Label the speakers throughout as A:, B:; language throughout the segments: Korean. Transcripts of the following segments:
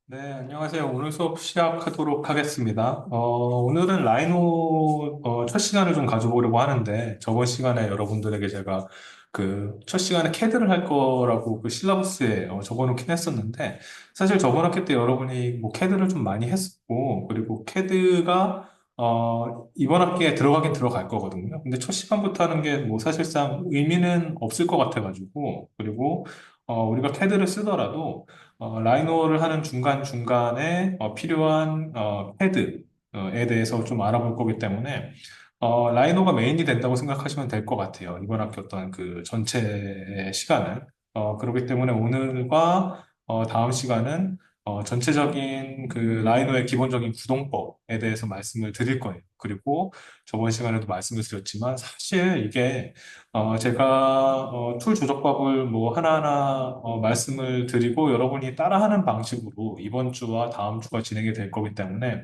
A: 네, 안녕하세요. 오늘 수업 시작하도록 하겠습니다. 오늘은 라이노 첫 시간을 좀 가져보려고 하는데, 저번 시간에 여러분들에게 제가 그 첫 시간에 캐드를 할 거라고 그 실라버스에 적어놓긴 했었는데, 사실 저번 학기 때 여러분이 뭐 캐드를 좀 많이 했었고, 그리고 캐드가 이번 학기에 들어가긴 들어갈 거거든요. 근데 첫 시간부터 하는 게 뭐 사실상 의미는 없을 것 같아가지고, 그리고 우리가 캐드를 쓰더라도 라이노를 하는 중간중간에 필요한 패드에 대해서 좀 알아볼 거기 때문에 라이노가 메인이 된다고 생각하시면 될 것 같아요. 이번 학기 어떤 그 전체 시간을. 그렇기 때문에 오늘과 다음 시간은 전체적인 그 라이노의 기본적인 구동법에 대해서 말씀을 드릴 거예요. 그리고 저번 시간에도 말씀을 드렸지만 사실 이게 제가 툴 조작법을 뭐 하나하나 말씀을 드리고 여러분이 따라하는 방식으로 이번 주와 다음 주가 진행이 될 거기 때문에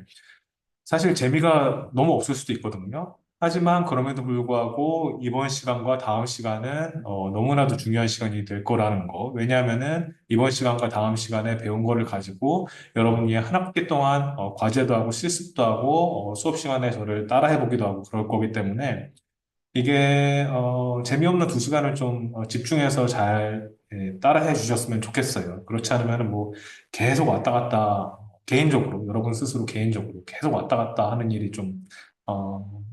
A: 사실 재미가 너무 없을 수도 있거든요. 하지만 그럼에도 불구하고 이번 시간과 다음 시간은 너무나도 중요한 시간이 될 거라는 거. 왜냐하면은 이번 시간과 다음 시간에 배운 거를 가지고 여러분이 한 학기 동안 과제도 하고 실습도 하고 수업 시간에 저를 따라해 보기도 하고 그럴 거기 때문에 이게 재미없는 두 시간을 좀 집중해서 잘 따라해 주셨으면 좋겠어요. 그렇지 않으면 뭐 계속 왔다 갔다 개인적으로 여러분 스스로 개인적으로 계속 왔다 갔다 하는 일이 좀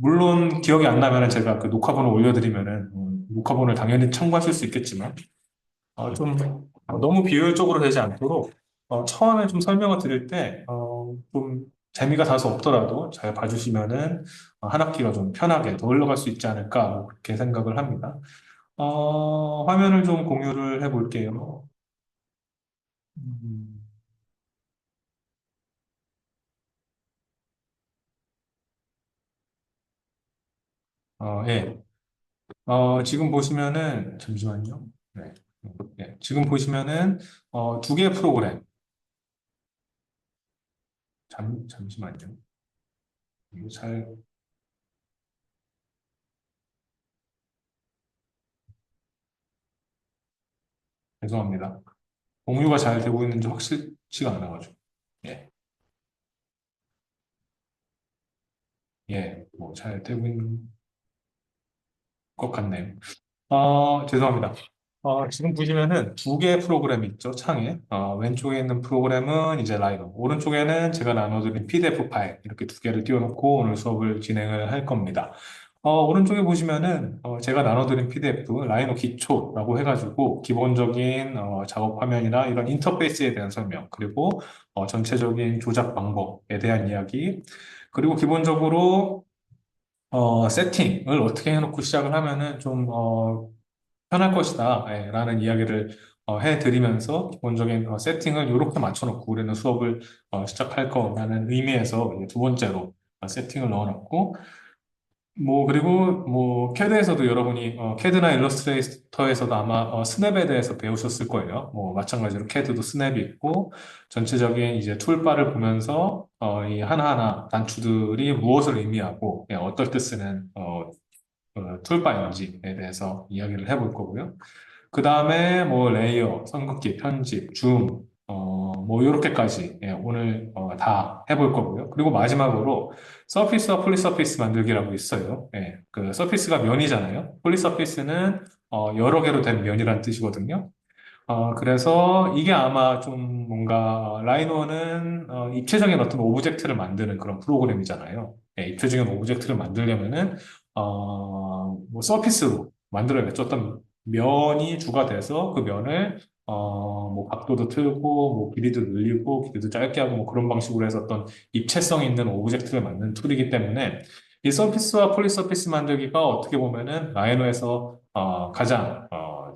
A: 물론 기억이 안 나면은 제가 그 녹화본을 올려드리면은 녹화본을 당연히 참고하실 수 있겠지만 좀 너무 비효율적으로 되지 않도록 처음에 좀 설명을 드릴 때 좀 재미가 다소 없더라도 잘 봐주시면은 한 학기가 좀 편하게 더 흘러갈 수 있지 않을까 뭐 그렇게 생각을 합니다. 화면을 좀 공유를 해볼게요. 음, 예. 지금 보시면은 잠시만요. 네. 네. 지금 보시면은 두 개의 프로그램 잠시만요. 이거 잘 죄송합니다. 공유가 잘 되고 있는지 확실치가 않아가지고. 예. 예, 뭐 잘 되고 있는 것 같네요. 죄송합니다. 지금 보시면은 두 개의 프로그램이 있죠, 창에. 왼쪽에 있는 프로그램은 이제 라이노, 오른쪽에는 제가 나눠드린 PDF 파일, 이렇게 두 개를 띄워놓고 오늘 수업을 진행을 할 겁니다. 오른쪽에 보시면은 제가 나눠드린 PDF, 라이노 기초라고 해가지고 기본적인 작업 화면이나 이런 인터페이스에 대한 설명, 그리고 전체적인 조작 방법에 대한 이야기, 그리고 기본적으로 세팅을 어떻게 해놓고 시작을 하면은 좀, 편할 것이다, 예, 라는 이야기를 해드리면서 기본적인 세팅을 이렇게 맞춰놓고 우리는 수업을 시작할 거라는 의미에서 이제 두 번째로 세팅을 넣어놨고, 뭐, 그리고 뭐, 캐드에서도 여러분이, 캐드나 일러스트레이터에서도 아마 스냅에 대해서 배우셨을 거예요. 뭐, 마찬가지로 캐드도 스냅이 있고, 전체적인 이제 툴바를 보면서, 이 하나하나 단추들이 무엇을 의미하고, 예, 어떨 때 쓰는, 툴바인지에 대해서 이야기를 해볼 거고요. 그 다음에 뭐 레이어, 선긋기, 편집, 줌, 뭐 요렇게까지 예, 오늘 다 해볼 거고요. 그리고 마지막으로 서피스와 폴리 서피스 만들기라고 있어요. 예, 그 서피스가 면이잖아요. 폴리 서피스는 여러 개로 된 면이란 뜻이거든요. 그래서 이게 아마 좀 뭔가 라이노는 입체적인 어떤 오브젝트를 만드는 그런 프로그램이잖아요. 예, 입체적인 오브젝트를 만들려면은 뭐 서피스로 만들어야겠죠. 어떤 면이 주가 돼서 그 면을 뭐 각도도 틀고 뭐 길이도 늘리고 길이도 짧게 하고 뭐 그런 방식으로 해서 어떤 입체성 있는 오브젝트를 만드는 툴이기 때문에 이 서피스와 폴리 서피스 만들기가 어떻게 보면은 라이노에서 가장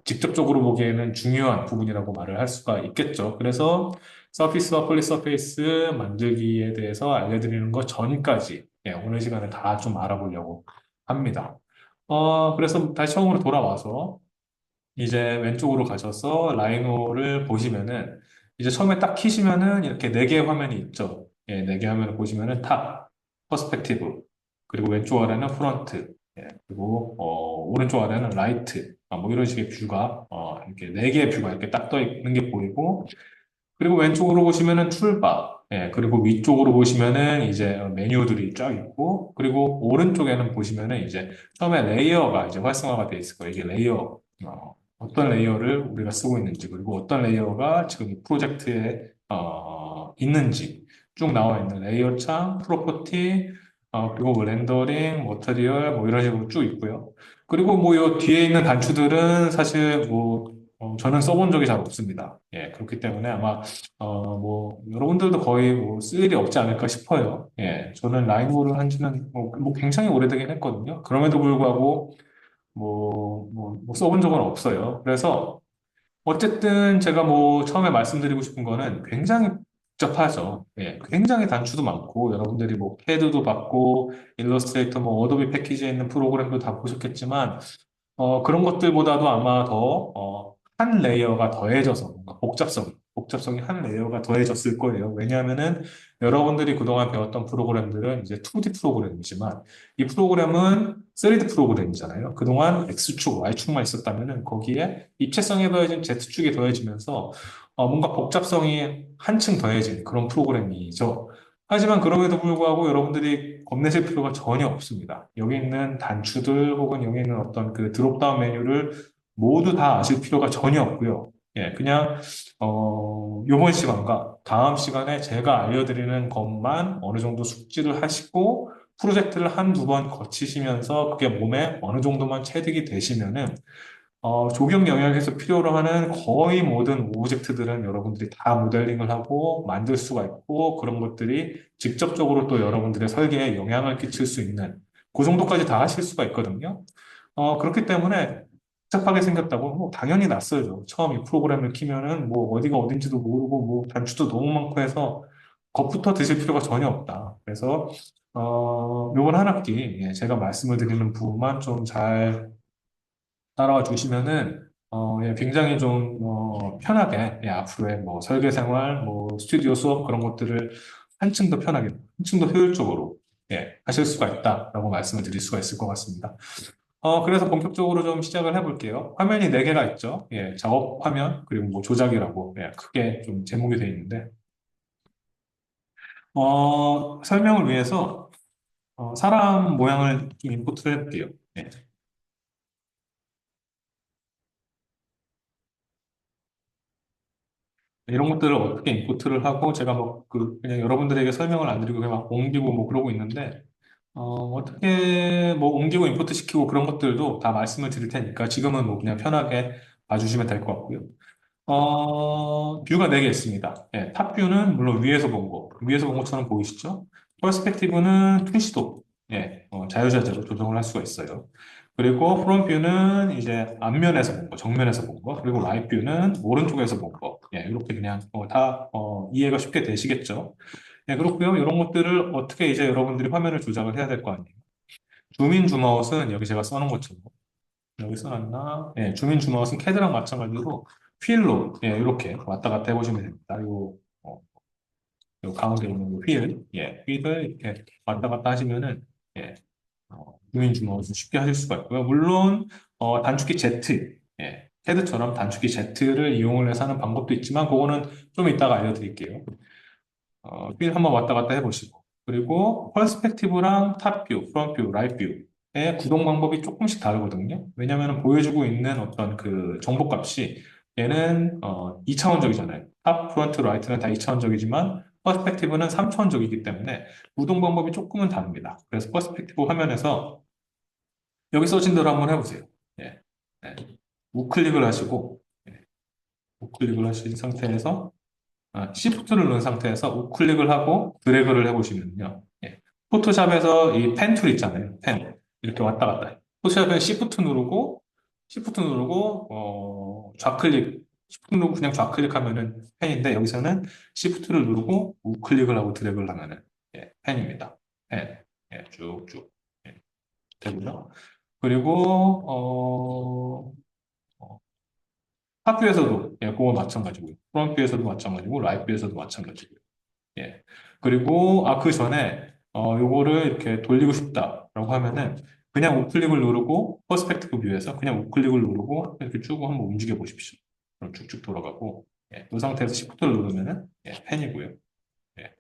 A: 직접적으로 보기에는 중요한 부분이라고 말을 할 수가 있겠죠. 그래서 서피스와 폴리 서페이스 만들기에 대해서 알려드리는 것 전까지 예, 오늘 시간에 다 좀 알아보려고 합니다. 그래서 다시 처음으로 돌아와서 이제 왼쪽으로 가셔서 라이노를 보시면은 이제 처음에 딱 키시면은 이렇게 네 개의 화면이 있죠. 예, 네 개의 화면을 보시면은 탑, 퍼스펙티브, 그리고 왼쪽 아래는 프론트, 예, 그리고 오른쪽 아래는 라이트, 뭐 이런 식의 뷰가 이렇게 네 개의 뷰가 이렇게 딱 떠 있는 게 보이고 그리고 왼쪽으로 보시면은 툴바, 예, 그리고 위쪽으로 보시면은 이제 메뉴들이 쫙 있고, 그리고 오른쪽에는 보시면은 이제 처음에 레이어가 이제 활성화가 돼 있을 거예요. 이게 레이어, 어떤 레이어를 우리가 쓰고 있는지, 그리고 어떤 레이어가 지금 이 프로젝트에, 있는지 쭉 나와 있는 레이어 창, 프로퍼티, 그리고 뭐 렌더링, 머터리얼, 뭐 이런 식으로 쭉 있고요. 그리고 뭐 요 뒤에 있는 단추들은 사실 뭐, 저는 써본 적이 잘 없습니다. 예, 그렇기 때문에 아마 뭐, 여러분들도 거의 뭐, 쓸 일이 없지 않을까 싶어요. 예, 저는 라이노를 한 지는 뭐 굉장히 오래되긴 했거든요. 그럼에도 불구하고, 뭐 써본 적은 없어요. 그래서, 어쨌든 제가 뭐, 처음에 말씀드리고 싶은 거는 굉장히 복잡하죠. 예, 굉장히 단추도 많고, 여러분들이 뭐, 캐드도 받고, 일러스트레이터, 뭐, 어도비 패키지에 있는 프로그램도 다 보셨겠지만, 그런 것들보다도 아마 한 레이어가 더해져서, 뭔가 복잡성이 한 레이어가 더해졌을 거예요. 왜냐하면은 여러분들이 그동안 배웠던 프로그램들은 이제 2D 프로그램이지만 이 프로그램은 3D 프로그램이잖아요. 그동안 X축, Y축만 있었다면은 거기에 입체성이 더해진 Z축이 더해지면서 뭔가 복잡성이 한층 더해진 그런 프로그램이죠. 하지만 그럼에도 불구하고 여러분들이 겁내실 필요가 전혀 없습니다. 여기 있는 단추들 혹은 여기 있는 어떤 그 드롭다운 메뉴를 모두 다 아실 필요가 전혀 없고요. 예, 그냥 이번 시간과 다음 시간에 제가 알려드리는 것만 어느 정도 숙지를 하시고 프로젝트를 한두 번 거치시면서 그게 몸에 어느 정도만 체득이 되시면은 조경 영역에서 필요로 하는 거의 모든 오브젝트들은 여러분들이 다 모델링을 하고 만들 수가 있고 그런 것들이 직접적으로 또 여러분들의 설계에 영향을 끼칠 수 있는 그 정도까지 다 하실 수가 있거든요. 그렇기 때문에 복잡하게 생겼다고 뭐 당연히 낯설죠. 처음 이 프로그램을 키면은 뭐 어디가 어딘지도 모르고 뭐 단추도 너무 많고 해서 겁부터 드실 필요가 전혀 없다. 그래서 요번 한 학기 예, 제가 말씀을 드리는 부분만 좀잘 따라와 주시면은 예, 굉장히 좀 편하게 예, 앞으로의 뭐 설계 생활, 뭐 스튜디오 수업 그런 것들을 한층 더 편하게, 한층 더 효율적으로 예, 하실 수가 있다라고 말씀을 드릴 수가 있을 것 같습니다. 그래서 본격적으로 좀 시작을 해볼게요. 화면이 네 개가 있죠. 예, 작업 화면 그리고 뭐 조작이라고 예, 크게 좀 제목이 되어 있는데 설명을 위해서 사람 모양을 좀 인풋을 해볼게요. 예. 이런 것들을 어떻게 인풋을 하고 제가 뭐 그 그냥 여러분들에게 설명을 안 드리고 그냥 막 옮기고 뭐 그러고 있는데 어떻게 뭐 옮기고 인풋 시키고 그런 것들도 다 말씀을 드릴 테니까 지금은 뭐 그냥 편하게 봐주시면 될 것 같고요. 뷰가 네 개 있습니다. 예, 탑 뷰는 물론 위에서 본 것처럼 보이시죠? 퍼스펙티브는 투시도, 예, 자유자재로 조정을 할 수가 있어요. 그리고 프론트 뷰는 이제 앞면에서 본 거, 정면에서 본 거, 그리고 라이트 뷰는 오른쪽에서 본 거, 예, 이렇게 그냥 다 이해가 쉽게 되시겠죠? 예, 그렇고요. 이런 것들을 어떻게 이제 여러분들이 화면을 조작을 해야 될 거 아니에요. 줌인 줌아웃은 여기 제가 써놓은 것처럼 여기 써놨나? 예, 주민 주마웃은 캐드랑 마찬가지로 휠로 예, 이렇게 왔다 갔다 해보시면 됩니다. 요 가운데 있는 요 휠, 예, 휠을 이렇게 왔다 갔다 하시면은 예, 주민 주마웃은 쉽게 하실 수가 있고요. 물론 단축키 Z, 예, 캐드처럼 단축키 Z를 이용을 해서 하는 방법도 있지만 그거는 좀 이따가 알려드릴게요. 휠 한번 왔다 갔다 해보시고. 그리고 퍼스펙티브랑 탑뷰, 프론트뷰, 라이트뷰의 구동 방법이 조금씩 다르거든요. 왜냐하면 보여주고 있는 어떤 그 정보값이 얘는 2차원적이잖아요. 탑, 프론트, 라이트는 다 2차원적이지만 퍼스펙티브는 3차원적이기 때문에 구동 방법이 조금은 다릅니다. 그래서 퍼스펙티브 화면에서 여기 써진 대로 한번 해보세요. 예. 네. 우클릭을 하시고 예. 우클릭을 하신 상태에서 Shift를 누른 상태에서 우클릭을 하고 드래그를 해보시면요. 예. 포토샵에서 이 펜 툴 있잖아요. 펜. 이렇게 왔다 갔다 해요. 포토샵에 Shift 누르고, Shift 누르고 그냥 좌클릭하면은 펜인데, 여기서는 Shift를 누르고 우클릭을 하고 드래그를 하면은, 예, 펜입니다. 펜. 예, 쭉쭉. 예, 되고요. 그리고, 탑뷰에서도, 예, 그거 마찬가지고요. 프론트뷰에서도 마찬가지고, 라이트뷰에서도 마찬가지고요. 예. 그리고, 그 전에, 요거를 이렇게 돌리고 싶다라고 하면은, 그냥 우클릭을 누르고, 퍼스펙티브 뷰에서 그냥 우클릭을 누르고, 이렇게 쭉 한번 움직여 보십시오. 그럼 쭉쭉 돌아가고, 예, 이 상태에서 Shift를 누르면은 펜이고요. 예.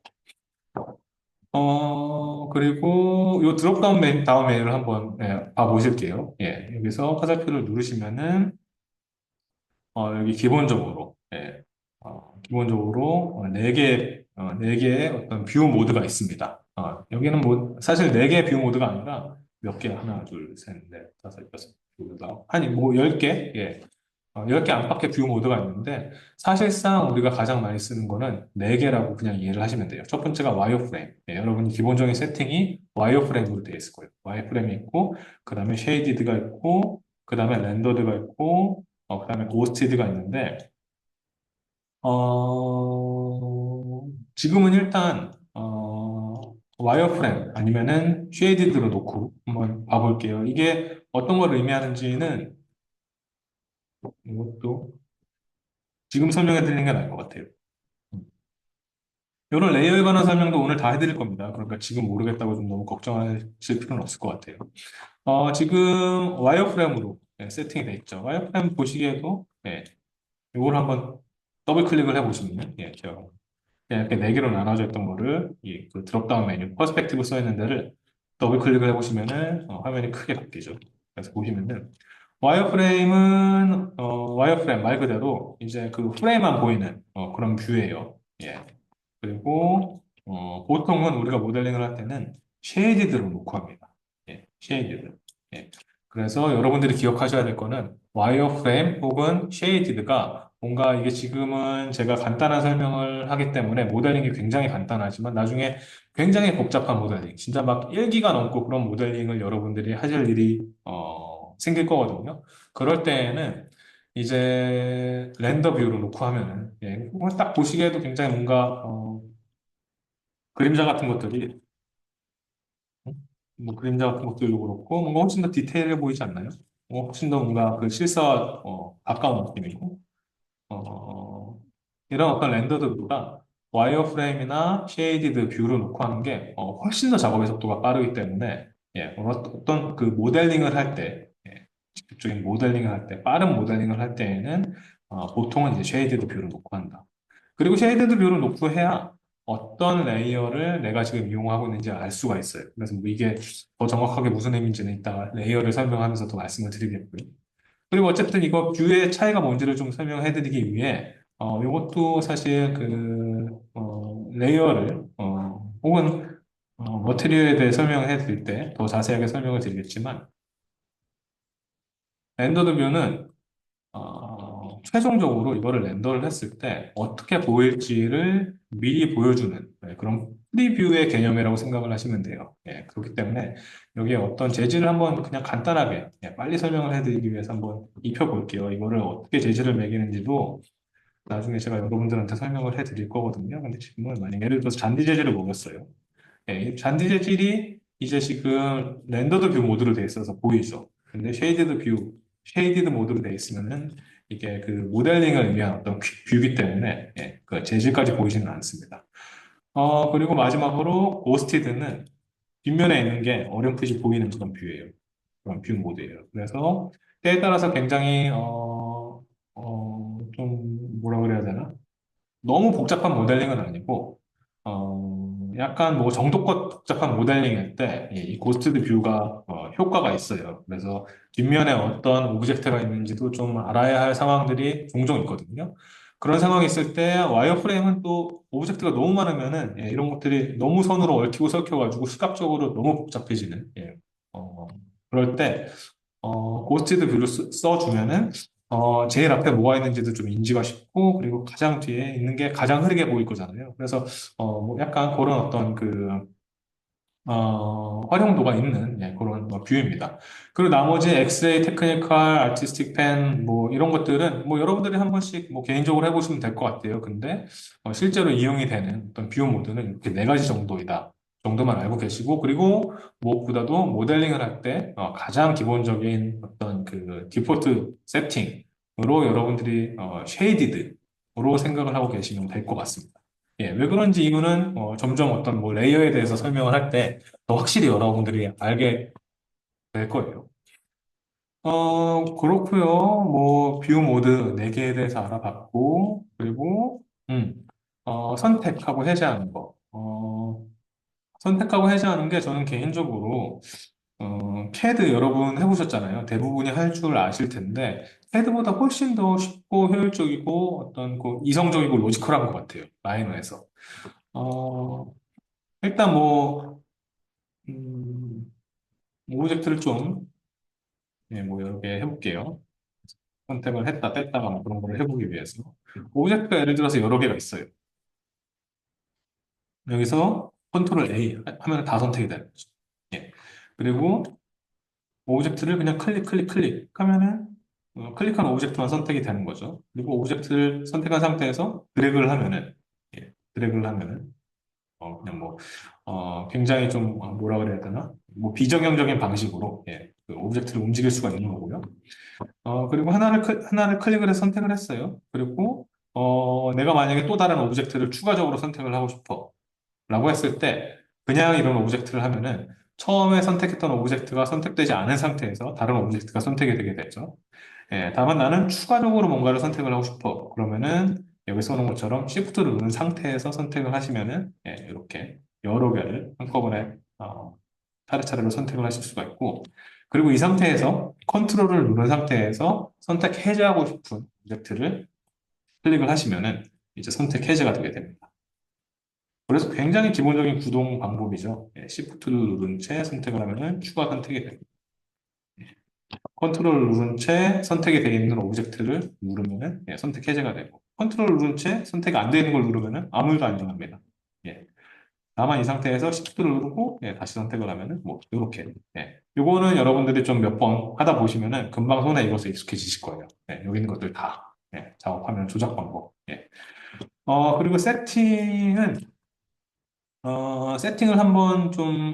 A: 그리고 이 드롭다운 다운 메뉴를 한번 봐보실게요. 여기서 화살표를 누르시면은 여기 기본적으로, 기본적으로 네 개의 어떤 뷰 모드가 있습니다. 여기는 뭐, 사실 네 개의 뷰 모드가 아니라 몇 개, 하나, 둘, 셋, 넷, 다섯, 여섯, 일곱, 여덟, 아니, 뭐, 10개, 10개 안팎의 뷰 모드가 있는데, 사실상 우리가 가장 많이 쓰는 거는 네개라고 그냥 이해를 하시면 돼요. 첫 번째가 와이어프레임. 여러분이 기본적인 세팅이 와이어프레임으로 되어 있을 거예요. 와이어프레임이 있고, 그 다음에 쉐이디드가 있고, 그 다음에 렌더드가 있고, 그 다음에 고스티드가 있는데, 지금은 일단, 와이어프레임 아니면은 쉐이디드로 놓고 한번 봐볼게요. 이게 어떤 걸 의미하는지는 이것도 지금 설명해 드리는 게 나을 것 같아요. 이런 레이어에 관한 설명도 오늘 다 해드릴 겁니다. 그러니까 지금 모르겠다고 좀 너무 걱정하실 필요는 없을 것 같아요. 지금 와이어프레임으로 세팅이 돼 있죠. 와이어프레임 보시기에도 이걸 한번 더블 클릭을 해보시면 제가 이렇게 네 개로 나눠져 있던 거를 그 드롭다운 메뉴 퍼스펙티브 써 있는 데를 더블 클릭을 해보시면은 화면이 크게 바뀌죠. 그래서 보시면은 와이어프레임 말 그대로 이제 그 프레임만 보이는 그런 뷰예요. 그리고 보통은 우리가 모델링을 할 때는 쉐이디드로 놓고 합니다. 쉐이디드. 예. 그래서 여러분들이 기억하셔야 될 거는 와이어프레임 혹은 쉐이디드가 뭔가 이게 지금은 제가 간단한 설명을 하기 때문에 모델링이 굉장히 간단하지만 나중에 굉장히 복잡한 모델링, 진짜 막 1기가 넘고 그런 모델링을 여러분들이 하실 일이 생길 거거든요. 그럴 때에는 이제 렌더 뷰로 놓고 하면은 딱 보시기에도 굉장히 뭔가 그림자 같은 것들이 뭐 그림자 같은 것들도 그렇고 뭔가 훨씬 더 디테일해 보이지 않나요? 훨씬 더 뭔가 그 실사와 가까운 느낌이고 어, 이런 어떤 렌더드 뷰가 와이어프레임이나 쉐이디드 뷰로 놓고 하는 게 훨씬 더 작업의 속도가 빠르기 때문에 어떤 그 모델링을 할 때, 직접적인 모델링을 할 때, 빠른 모델링을 할 때에는 보통은 이제 쉐이디드 뷰로 놓고 한다. 그리고 쉐이디드 뷰를 놓고 해야 어떤 레이어를 내가 지금 이용하고 있는지 알 수가 있어요. 그래서 뭐 이게 더 정확하게 무슨 의미인지는 이따가 레이어를 설명하면서 더 말씀을 드리겠고요. 그리고 어쨌든 이거 뷰의 차이가 뭔지를 좀 설명해 드리기 위해, 이것도 사실 레이어를, 혹은, 머티리얼에 대해 설명을 해 드릴 때 더 자세하게 설명을 드리겠지만, 렌더드 뷰는, 최종적으로 이거를 렌더를 했을 때 어떻게 보일지를 미리 보여주는 그런 프리뷰의 개념이라고 생각을 하시면 돼요. 그렇기 때문에 여기에 어떤 재질을 한번 그냥 간단하게 빨리 설명을 해드리기 위해서 한번 입혀볼게요. 이거를 어떻게 재질을 매기는지도 나중에 제가 여러분들한테 설명을 해드릴 거거든요. 근데 지금은 만약 예를 들어서 잔디 재질을 먹였어요. 이 잔디 재질이 이제 지금 렌더드 뷰 모드로 돼 있어서 보이죠. 근데 쉐이디드 모드로 돼 있으면은 이게 그 모델링을 위한 어떤 뷰이기 때문에 그 재질까지 보이지는 않습니다. 그리고 마지막으로 고스티드는 뒷면에 있는 게 어렴풋이 보이는 그런 뷰예요. 그런 뷰 모드예요. 그래서 때에 따라서 굉장히 좀 뭐라 그래야 되나? 너무 복잡한 모델링은 아니고, 약간 뭐 정도껏 복잡한 모델링일 때, 이 고스트드 뷰가 효과가 있어요. 그래서 뒷면에 어떤 오브젝트가 있는지도 좀 알아야 할 상황들이 종종 있거든요. 그런 상황이 있을 때 와이어프레임은 또 오브젝트가 너무 많으면은 이런 것들이 너무 선으로 얽히고 설켜가지고 시각적으로 너무 복잡해지는 그럴 때 고스티드 뷰를 써주면은, 제일 앞에 뭐가 있는지도 좀 인지가 쉽고, 그리고 가장 뒤에 있는 게 가장 흐리게 보일 거잖아요. 그래서, 뭐 약간 그런 어떤 활용도가 있는 그런 뷰입니다. 그리고 나머지 엑스레이, 테크니컬, 아티스틱 펜, 뭐 이런 것들은 뭐 여러분들이 한 번씩 뭐 개인적으로 해보시면 될 것 같아요. 근데 실제로 이용이 되는 어떤 뷰 모드는 이렇게 네 가지 정도이다. 정도만 알고 계시고, 그리고 무엇보다도 모델링을 할 때 가장 기본적인 어떤 그 디폴트 세팅으로 여러분들이 쉐이디드로 생각을 하고 계시면 될 것 같습니다. 왜 그런지 이유는 점점 어떤 뭐 레이어에 대해서 설명을 할 때 더 확실히 여러분들이 알게 될 거예요. 그렇고요. 뭐, 뷰 모드 4개에 대해서 알아봤고, 그리고, 선택하고 해제하는 거. 선택하고 해제하는 게 저는 개인적으로, CAD 여러분 해보셨잖아요. 대부분이 할 줄 아실 텐데, CAD보다 훨씬 더 쉽고 효율적이고, 어떤 그 이성적이고 로지컬한 것 같아요. 라이노에서. 어, 일단 뭐, 음, 오브젝트를 좀, 예, 뭐, 여러 개 해볼게요. 선택을 했다 뺐다가 뭐 그런 거를 해보기 위해서 오브젝트가 예를 들어서 여러 개가 있어요. 여기서 컨트롤 A 하면 다 선택이 되는 거죠. 예. 그리고 오브젝트를 그냥 클릭 하면은 클릭한 오브젝트만 선택이 되는 거죠. 그리고 오브젝트를 선택한 상태에서 드래그를 하면은 드래그를 하면은 그냥 뭐 굉장히 좀 뭐라 그래야 되나 뭐 비정형적인 방식으로 그 오브젝트를 움직일 수가 있는 거고요. 그리고 하나를 클릭을 해서 선택을 했어요. 그리고, 내가 만약에 또 다른 오브젝트를 추가적으로 선택을 하고 싶어. 라고 했을 때, 그냥 이런 오브젝트를 하면은, 처음에 선택했던 오브젝트가 선택되지 않은 상태에서 다른 오브젝트가 선택이 되게 되죠. 예, 다만 나는 추가적으로 뭔가를 선택을 하고 싶어. 그러면은, 여기 써놓은 것처럼 Shift를 누른 상태에서 선택을 하시면은, 이렇게 여러 개를 한꺼번에, 차례차례로 선택을 하실 수가 있고, 그리고 이 상태에서 컨트롤을 누른 상태에서 선택 해제하고 싶은 오브젝트를 클릭을 하시면은 이제 선택 해제가 되게 됩니다. 그래서 굉장히 기본적인 구동 방법이죠. Shift를 누른 채 선택을 하면은 추가 선택이 됩니다. 컨트롤을 누른 채 선택이 되어 있는 오브젝트를 누르면은 선택 해제가 되고 컨트롤을 누른 채 선택이 안 되는 걸 누르면은 아무 일도 안 일어납니다. 예. 다만 이 상태에서 Shift를 누르고 다시 선택을 하면은 뭐 이렇게 요거는 여러분들이 좀 몇 번 하다 보시면은 금방 손에 익어서 익숙해지실 거예요. 여기 있는 것들 다 작업하면 조작 방법. 그리고 세팅을 한번 좀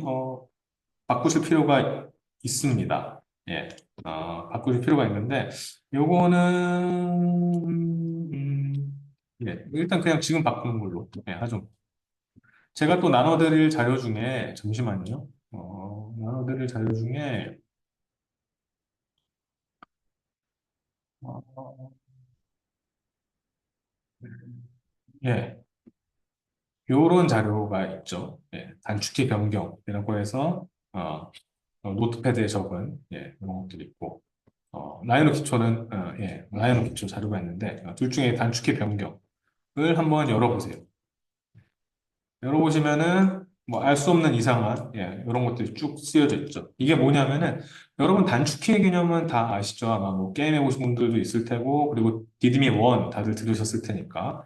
A: 바꾸실 필요가 있습니다. 예. 바꾸실 필요가 있는데 요거는 일단 그냥 지금 바꾸는 걸로 하죠. 제가 또 나눠드릴 자료 중에, 잠시만요. 나눠드릴 자료 중에, 어, 예, 요런 자료가 있죠. 단축키 변경이라고 해서, 노트패드에 적은, 이런 것들이 있고, 라이노 기초는, 라이노 기초 자료가 있는데, 둘 중에 단축키 변경을 한번 열어보세요. 열어보시면은 뭐 알 수 없는 이상한 이런 것들이 쭉 쓰여져 있죠. 이게 뭐냐면은 여러분 단축키의 개념은 다 아시죠? 아마 뭐 게임 해보신 분들도 있을 테고 그리고 디드미 원 다들 들으셨을 테니까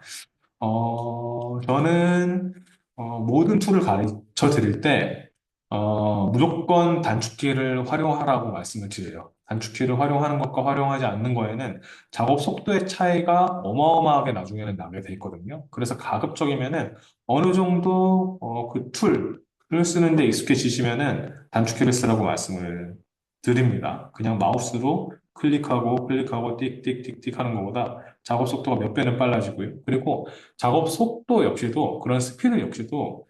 A: 저는 모든 툴을 가르쳐 드릴 때 무조건 단축키를 활용하라고 말씀을 드려요. 단축키를 활용하는 것과 활용하지 않는 거에는 작업 속도의 차이가 어마어마하게 나중에는 나게 돼 있거든요. 그래서 가급적이면은 어느 정도 그 툴을 쓰는데 익숙해지시면은 단축키를 쓰라고 말씀을 드립니다. 그냥 마우스로 클릭하고 띡띡띡띡 하는 것보다 작업 속도가 몇 배는 빨라지고요. 그리고 작업 속도 역시도 그런 스피드 역시도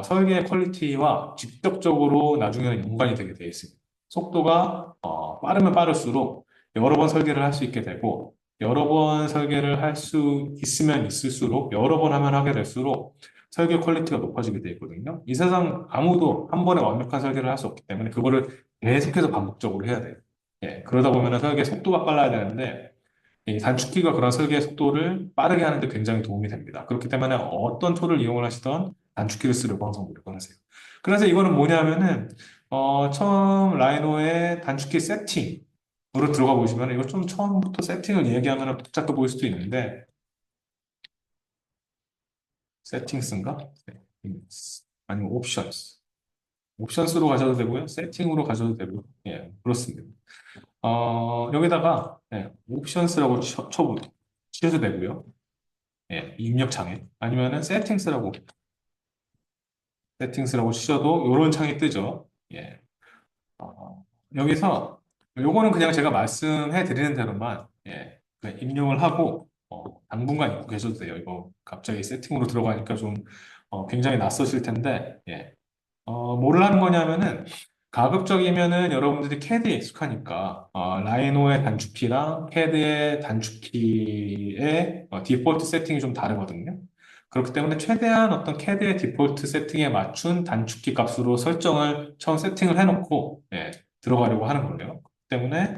A: 설계 퀄리티와 직접적으로 나중에는 연관이 되게 돼 있습니다. 속도가 빠르면 빠를수록 여러 번 설계를 할 수 있게 되고 여러 번 설계를 할 수 있으면 있을수록 여러 번 하면 하게 될수록 설계 퀄리티가 높아지게 돼 있거든요. 이 세상 아무도 한 번에 완벽한 설계를 할 수 없기 때문에 그거를 계속해서 반복적으로 해야 돼요. 그러다 보면 설계 속도가 빨라야 되는데 이 단축키가 그런 설계 속도를 빠르게 하는데 굉장히 도움이 됩니다. 그렇기 때문에 어떤 툴을 이용을 하시던 단축키를 쓰려고 항상 노력을 하세요. 그래서 이거는 뭐냐면은, 처음 라이노의 단축키 세팅으로 들어가 보시면, 이거 좀 처음부터 세팅을 얘기하면 복잡해 보일 수도 있는데, 세팅스인가? 아니면 옵션스. 옵션스로 가셔도 되고요. 세팅으로 가셔도 되고요. 그렇습니다. 여기다가, 옵션스라고 치셔도 되고요. 입력창에 아니면은 세팅스라고 치셔도 이런 창이 뜨죠. 여기서 요거는 그냥 제가 말씀해 드리는 대로만 그냥 입력을 하고 당분간 입고 계셔도 돼요. 이거 갑자기 세팅으로 들어가니까 좀 굉장히 낯서실 텐데 뭐를 하는 거냐면은 가급적이면은 여러분들이 CAD에 익숙하니까 라이노의 단축키랑 CAD의 단축키의 디폴트 세팅이 좀 다르거든요. 그렇기 때문에 최대한 어떤 CAD의 디폴트 세팅에 맞춘 단축키 값으로 설정을 처음 세팅을 해놓고 예, 들어가려고 하는 거예요. 때문에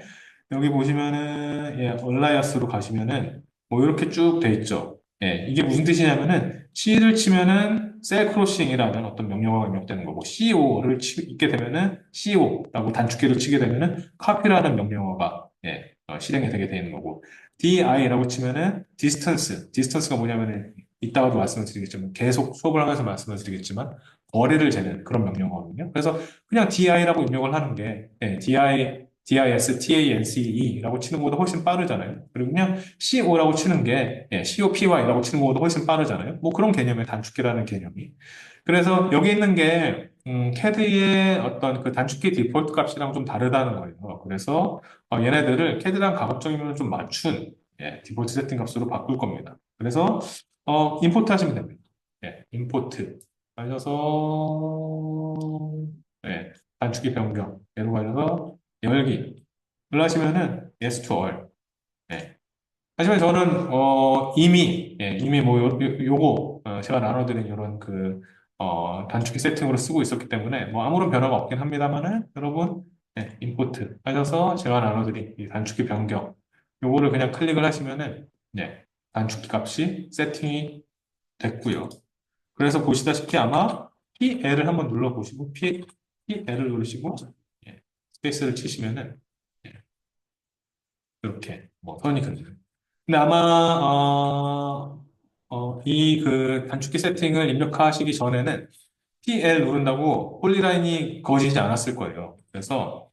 A: 여기 보시면은 예, 얼라이어스로 가시면은 뭐 이렇게 쭉 돼 있죠. 예, 이게 무슨 뜻이냐면은 C를 치면은 셀 크로싱이라는 어떤 명령어가 입력되는 거고 CO를 있게 되면은 CO라고 단축키를 치게 되면은 copy라는 명령어가 예, 실행이 되게 되는 거고 DI라고 치면은 distance가 뭐냐면은 이따가도 말씀을 드리겠지만 계속 수업을 하면서 말씀을 드리겠지만 거리를 재는 그런 명령어거든요. 그래서 그냥 DI라고 입력을 하는 게 예, DISTANCE라고 치는 것보다 훨씬 빠르잖아요. 그리고 그냥 CO라고 치는 게 예, COPY라고 치는 것보다 훨씬 빠르잖아요. 뭐 그런 개념의 단축키라는 개념이. 그래서 여기 있는 게 CAD의 어떤 그 단축키 디폴트 값이랑 좀 다르다는 거예요. 그래서 얘네들을 CAD랑 가급적이면 좀 맞춘 예, 디폴트 세팅 값으로 바꿀 겁니다. 그래서 임포트 하시면 됩니다. 예, 임포트 하셔서 예, 단축키 변경 예로 가셔서 열기를 하시면은 yes to all. 예. 하지만 저는 이미 뭐 요거 제가 나눠드린 이런 그 단축키 세팅으로 쓰고 있었기 때문에 뭐 아무런 변화가 없긴 합니다만은 여러분 임포트 하셔서 제가 나눠드린 이 단축키 변경 요거를 그냥 클릭을 하시면은 단축키 값이 세팅이 됐고요. 그래서 보시다시피 아마 PL을 한번 눌러보시고 PL을 누르시고 스페이스를 치시면은 예, 이렇게 뭐 선이 그려져요. 근데 아마 이 그 단축키 세팅을 입력하시기 전에는 PL 누른다고 폴리라인이 그어지지 않았을 거예요. 그래서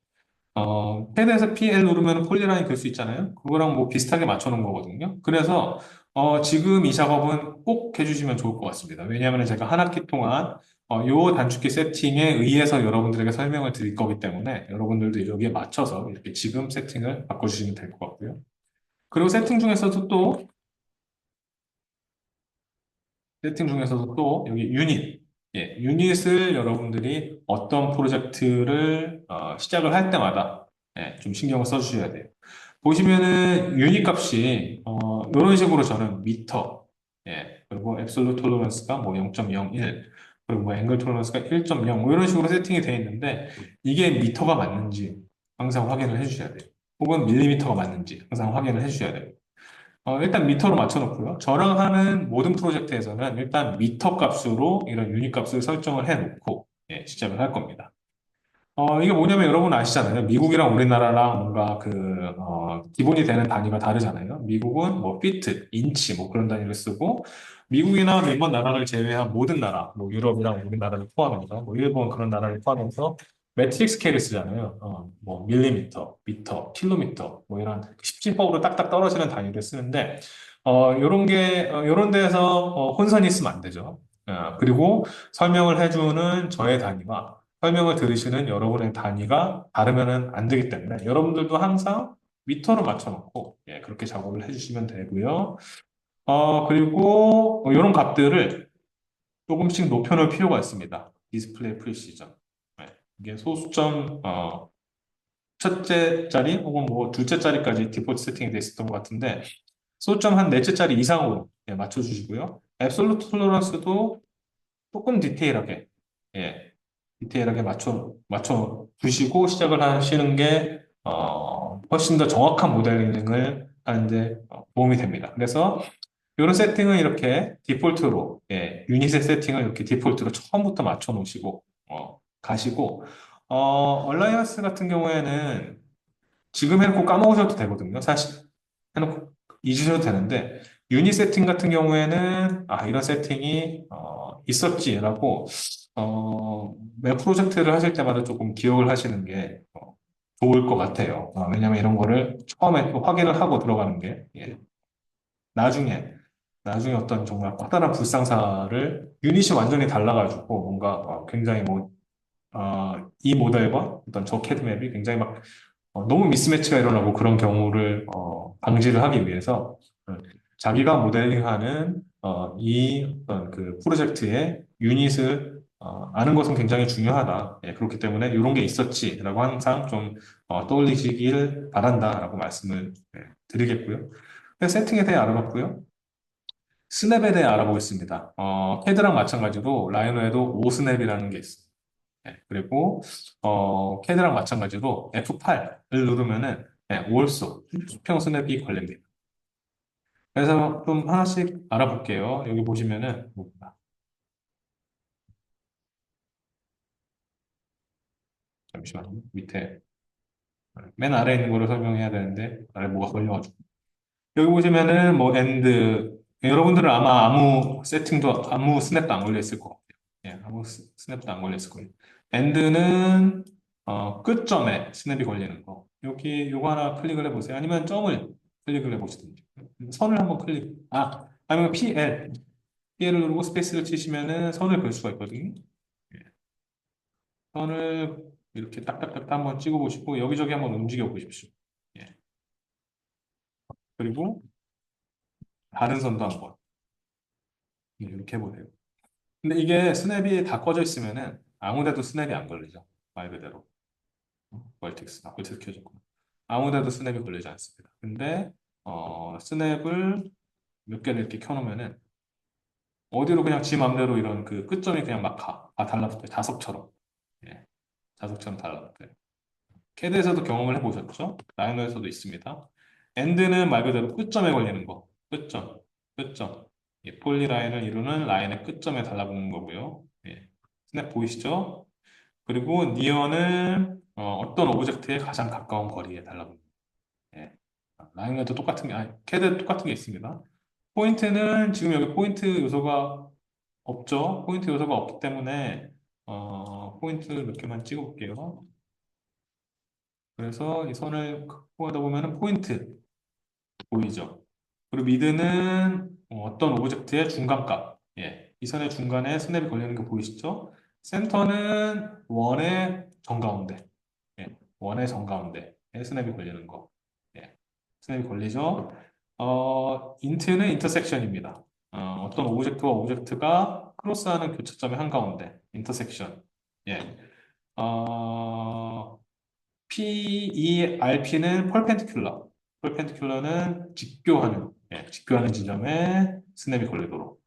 A: 패드에서 PL 누르면 폴리라인 될 수 있잖아요. 그거랑 뭐 비슷하게 맞춰놓은 거거든요. 그래서 지금 이 작업은 꼭 해주시면 좋을 것 같습니다. 왜냐하면 제가 한 학기 동안 요 단축키 세팅에 의해서 여러분들에게 설명을 드릴 거기 때문에 여러분들도 여기에 맞춰서 이렇게 지금 세팅을 바꿔주시면 될 것 같고요. 그리고 세팅 중에서도 또 여기 유닛, 유닛을 여러분들이 어떤 프로젝트를 시작을 할 때마다 좀 신경을 써주셔야 돼요. 보시면은 유닛 값이 이런 식으로 저는 미터, 그리고 앱솔루트 톨러런스가 뭐 0.01, 그리고 뭐 앵글 톨러런스가 1.0, 뭐 이런 식으로 세팅이 되어 있는데 이게 미터가 맞는지 항상 확인을 해주셔야 돼요. 혹은 밀리미터가 맞는지 항상 확인을 해주셔야 돼요. 일단 미터로 맞춰놓고요. 저랑 하는 모든 프로젝트에서는 일단 미터 값으로 이런 유닛 값을 설정을 해놓고 시작을 할 겁니다. 이게 뭐냐면 여러분 아시잖아요. 미국이랑 우리나라랑 뭔가 기본이 되는 단위가 다르잖아요. 미국은 뭐 피트, 인치 뭐 그런 단위를 쓰고 미국이나 몇몇 나라를 제외한 모든 나라, 뭐 유럽이랑 우리나라를 포함해서 뭐 일본 그런 나라를 포함해서 매트릭 스케일을 쓰잖아요. 뭐 밀리미터, 미터, 킬로미터 뭐 이런 십진법으로 딱딱 떨어지는 단위를 쓰는데 요런 데에서 혼선이 있으면 안 되죠. 그리고 설명을 해주는 저의 단위와 설명을 들으시는 여러분의 단위가 다르면 안 되기 때문에 여러분들도 항상 미터로 맞춰놓고 그렇게 작업을 해주시면 되고요. 그리고 이런 값들을 조금씩 높여놓을 필요가 있습니다. 디스플레이 프리시전. 이게 소수점 첫째 자리 혹은 뭐 둘째 자리까지 디폴트 세팅이 돼 있었던 것 같은데 소수점 한 넷째 자리 이상으로 맞춰주시고요. 앱솔루트 톨러런스도 조금 예, 디테일하게 맞춰 두시고 시작을 하시는 게, 훨씬 더 정확한 모델링을 하는데 도움이 됩니다. 그래서 이런 세팅은 이렇게 디폴트로, 유닛의 세팅을 이렇게 디폴트로 처음부터 맞춰 놓으시고, 가시고, 얼라이언스 같은 경우에는 지금 해놓고 까먹으셔도 되거든요. 사실 해놓고 잊으셔도 되는데 유닛 세팅 같은 경우에는 이런 세팅이 있었지라고 매 프로젝트를 하실 때마다 조금 기억을 하시는 게 좋을 것 같아요. 왜냐하면 이런 거를 처음에 또 확인을 하고 들어가는 게 나중에 나중에 어떤 정말 커다란 불상사를 유닛이 완전히 달라가지고 뭔가 굉장히 뭐 이 모델과 어떤 저 캐드맵이 굉장히 막 너무 미스매치가 일어나고 그런 경우를 방지를 하기 위해서 자기가 모델링하는 이 어떤 그 프로젝트의 유닛을 아는 것은 굉장히 중요하다. 예, 그렇기 때문에 이런 게 있었지라고 항상 좀 떠올리시길 바란다라고 말씀을 드리겠고요. 세팅에 대해 알아봤고요. 스냅에 대해 알아보겠습니다. 캐드랑 마찬가지로 라이노에도 5스냅이라는 게 있어요. 예, 그리고 캐드랑 마찬가지로 F8을 누르면은 올소 수평 스냅이 걸립니다. 그래서 좀 하나씩 알아볼게요. 여기 보시면은 잠시만요. 밑에 맨 아래 있는 거를 설명해야 되는데 아래 뭐가 걸려가지고 여기 보시면은 뭐 엔드 여러분들은 아마 아무 세팅도 아무 스냅도 안 걸려 있을 것 같아요. 예, 아무 스냅도 안 걸려 있을 거예요. 엔드는 끝점에 스냅이 걸리는 거. 여기 요거 하나 클릭을 해보세요. 아니면 점을 클릭을 해보시든지. 선을 한번 아니면 PL을 누르고 스페이스를 치시면은 선을 볼 수가 있거든요. 예, 선을 이렇게 딱딱딱 한번 찍어보시고 여기저기 한번 움직여 보십시오. 예, 그리고 다른 선도 한번 이렇게 해보세요. 근데 이게 스냅이 다 꺼져 있으면은 아무데도 스냅이 안 걸리죠. 말 그대로. 벌텍스 켜졌고. 아무데도 스냅이 걸리지 않습니다. 근데, 스냅을 몇 개를 이렇게 켜놓으면은 어디로 그냥 지 맘대로 이런 그 끝점이 그냥 막 달라붙어요. 자석처럼. 예, 자석처럼 달라붙어요. 캐드에서도 경험을 해보셨죠? 라이노에서도 있습니다. 엔드는 말 그대로 끝점에 걸리는 거. 끝점. 예, 폴리라인을 이루는 라인의 끝점에 달라붙는 거고요. 예, 스냅 보이시죠? 그리고 니어는 떤 오브젝트에 가장 가까운 거리에 달라붙는. 예. 라인과도 캐드도 똑같은 게 있습니다. 포인트는 지금 여기 포인트 요소가 없죠. 포인트 요소가 없기 때문에 포인트 몇 개만 찍어볼게요. 그래서 이 선을 확보하다 보면은 포인트 보이죠? 그리고 미드는 어떤 오브젝트의 중간값. 예. 이 선의 중간에 스냅이 걸리는 거 보이시죠? 센터는 원의 정가운데. 예. 원의 정가운데에 스냅이 걸리는 거. 예. 스냅이 걸리죠? 인트는 인터섹션입니다. 어떤 오브젝트와 오브젝트가 크로스하는 교차점의 한가운데. 인터섹션. 예. 어, PERP는 perpendicular. perpendicular는 직교하는 지점에 스냅이 걸리도록.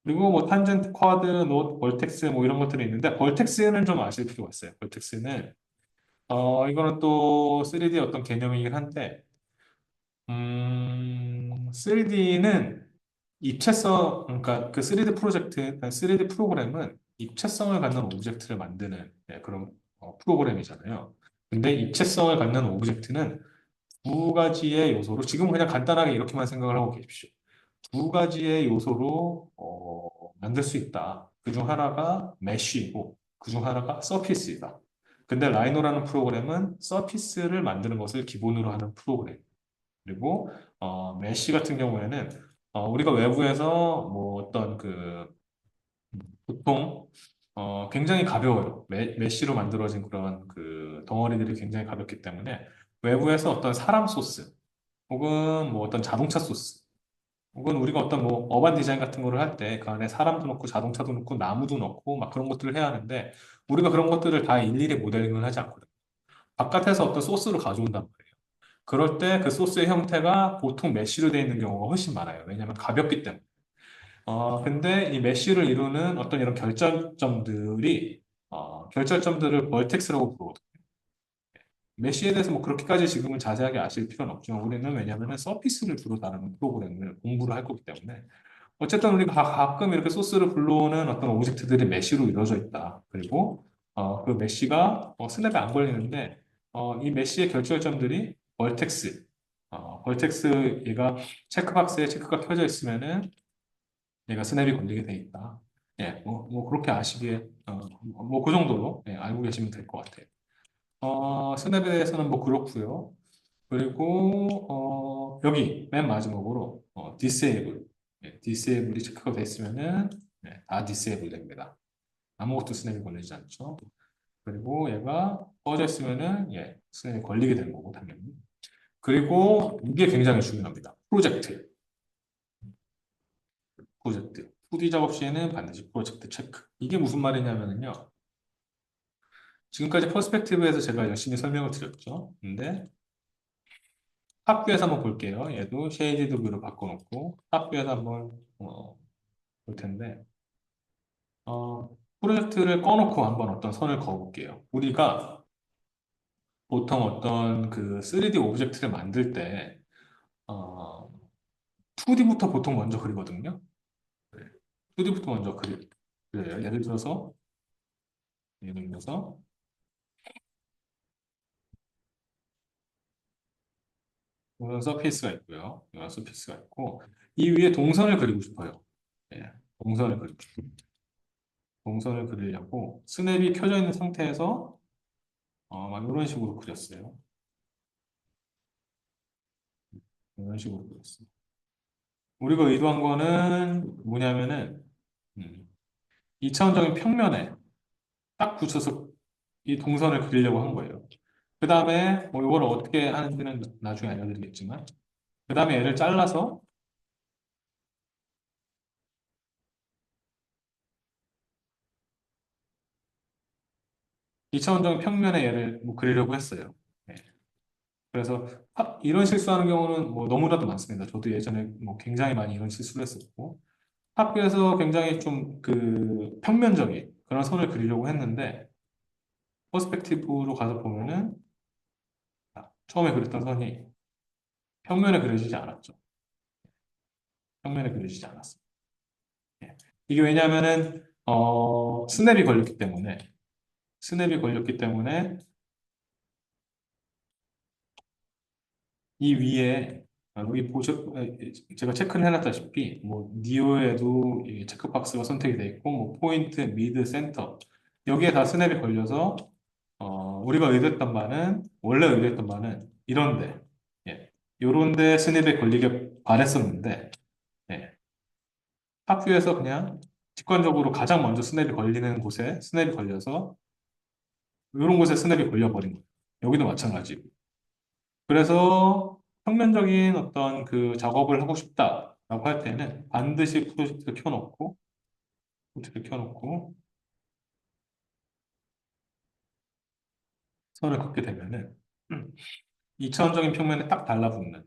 A: 그리고 뭐 탄젠트, 쿼드, 노트, 벌텍스 뭐 이런 것들이 있는데 벌텍스는 좀 아실 필요가 있어요. 벌텍스는 이거는 또 3D 어떤 개념이긴 한데 3D는 입체성 그러니까 그 3D 프로젝트, 3D 프로그램은 입체성을 갖는 오브젝트를 만드는 그런 프로그램이잖아요. 근데 입체성을 갖는 오브젝트는 두 가지의 요소로 지금 그냥 간단하게 이렇게만 생각을 하고 계십시오. 두 가지의 요소로 만들 수 있다. 그중 하나가 메쉬이고 그중 하나가 서피스이다. 근데 라이노라는 프로그램은 서피스를 만드는 것을 기본으로 하는 프로그램. 그리고 메쉬 같은 경우에는 우리가 외부에서 뭐 어떤 보통 굉장히 가벼워요. 메쉬로 만들어진 그런 그 덩어리들이 굉장히 가볍기 때문에 외부에서 어떤 사람 소스 혹은 뭐 어떤 자동차 소스 혹은 우리가 어떤 뭐 어반 디자인 같은 거를 할 때 그 안에 사람도 넣고 자동차도 넣고 나무도 넣고 막 그런 것들을 해야 하는데 우리가 그런 것들을 다 일일이 모델링을 하지 않거든요. 바깥에서 어떤 소스를 가져온단 말이에요. 그럴 때 그 소스의 형태가 보통 메쉬로 되어 있는 경우가 훨씬 많아요. 왜냐하면 가볍기 때문에. 근데 이 메쉬를 이루는 어떤 이런 결절점들을 벌텍스라고 부르거든요. 메쉬에 대해서 뭐 그렇게까지 지금은 자세하게 아실 필요는 없지만 우리는 왜냐하면 서피스를 주로 다루는 프로그램을 공부를 할 거기 때문에 어쨌든 우리가 가끔 이렇게 소스를 불러오는 어떤 오브젝트들이 메쉬로 이루어져 있다. 그리고 그 메쉬가 스냅에 안 걸리는데 이 메쉬의 결절점들이 벌텍스 얘가 체크박스에 체크가 켜져 있으면은 얘가 스냅이 걸리게 돼 있다. 예, 뭐 그렇게 아시기에 뭐 그 정도로 알고 계시면 될 것 같아요. 스냅에 대해서는 뭐 그렇고요. 그리고 여기 맨 마지막으로 disable, disable이 체크가 돼 있으면은 다 disable 됩니다. 아무것도 스냅이 걸리지 않죠. 그리고 얘가 꺼져 있으면은 스냅이 걸리게 되는 거고 당연히. 그리고 이게 굉장히 중요합니다. 프로젝트. 2D 작업 시에는 반드시 프로젝트 체크. 이게 무슨 말이냐면요. 지금까지 퍼스펙티브에서 제가 열심히 설명을 드렸죠. 근데 탑뷰에서 한번 볼게요. 얘도 쉐이디드 뷰로 바꿔놓고 탑뷰에서 한번 볼 텐데 프로젝트를 꺼놓고 한번 어떤 선을 그어볼게요. 우리가 보통 어떤 그 3D 오브젝트를 만들 때 2D부터 보통 먼저 그리거든요. 2D부터 먼저 그려요. 예를 들어서 이런 서페이스가 있고요. 이런 서페이스가 있고 이 위에 동선을 그리고 싶어요. 예, 동선을 그리 동선을 그리려고 스냅이 켜져 있는 상태에서 막 이런 식으로 그렸어요. 이런 식으로 그렸어요. 우리가 의도한 거는 뭐냐면은 2차원적인 평면에 딱 붙여서 이 동선을 그리려고 한 거예요. 그 다음에 뭐 이걸 어떻게 하는지는 나중에 알려드리겠지만 그 다음에 얘를 잘라서 2차원적인 평면에 얘를 뭐 그리려고 했어요. 네. 그래서 이런 실수하는 경우는 뭐 너무나도 많습니다. 저도 예전에 뭐 굉장히 많이 이런 실수를 했었고 학교에서 굉장히 좀 그 평면적인 그런 선을 그리려고 했는데 퍼스펙티브로 가서 보면은 처음에 그렸던 선이 평면에 그려지지 않았죠. 평면에 그려지지 않았어요. 예. 이게 왜냐하면은 스냅이 걸렸기 때문에 이 위에 여기 제가 체크를 해놨다시피 뭐 니오에도 이 체크박스가 선택이 돼 있고 뭐 포인트, 미드, 센터 여기에 다 스냅이 걸려서 우리가 의도했던 바는 원래 의도했던 바는 이런데 예, 요런데 스냅에 걸리게 바랬었는데 예, 탑뷰에서 그냥 직관적으로 가장 먼저 스냅이 걸리는 곳에 스냅이 걸려서 이런 곳에 스냅이 걸려버린 거예요. 여기도 마찬가지고. 그래서 평면적인 어떤 그 작업을 하고 싶다라고 할 때는 반드시 프로젝트를 켜놓고 선을 긋게 되면은 2차원적인 평면에 딱 달라붙는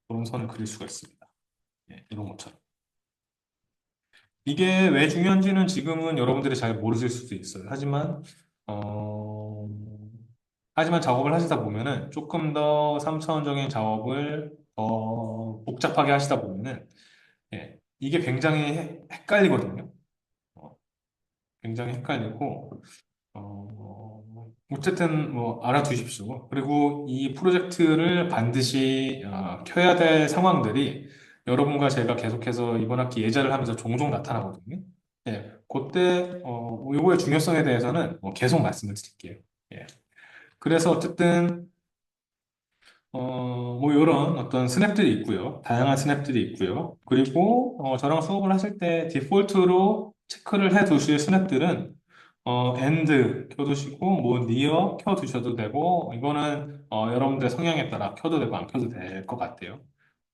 A: 그런 선을 그릴 수가 있습니다. 예, 이런 것처럼. 이게 왜 중요한지는 지금은 여러분들이 잘 모르실 수도 있어요. 어, 하지만 작업을 하시다 보면은 조금 더 3차원적인 작업을 더 복잡하게 하시다 보면은 예, 이게 굉장히 헷갈리거든요. 어, 굉장히 헷갈리고 어쨌든 뭐 알아두십시오. 그리고 이 프로젝트를 반드시 켜야 될 상황들이 여러분과 제가 계속해서 이번 학기 예제를 하면서 종종 나타나거든요. 예, 그때 요거의 중요성에 대해서는 계속 말씀을 드릴게요. 예. 그래서 어쨌든 뭐 이런 어떤 스냅들이 있고요. 다양한 스냅들이 있고요. 그리고 저랑 수업을 하실 때 디폴트로 체크를 해 두실 스냅들은 엔드 켜두시고 뭐 니어 켜두셔도 되고 이거는 여러분들의 성향에 따라 켜도 되고 안 켜도 될 것 같아요.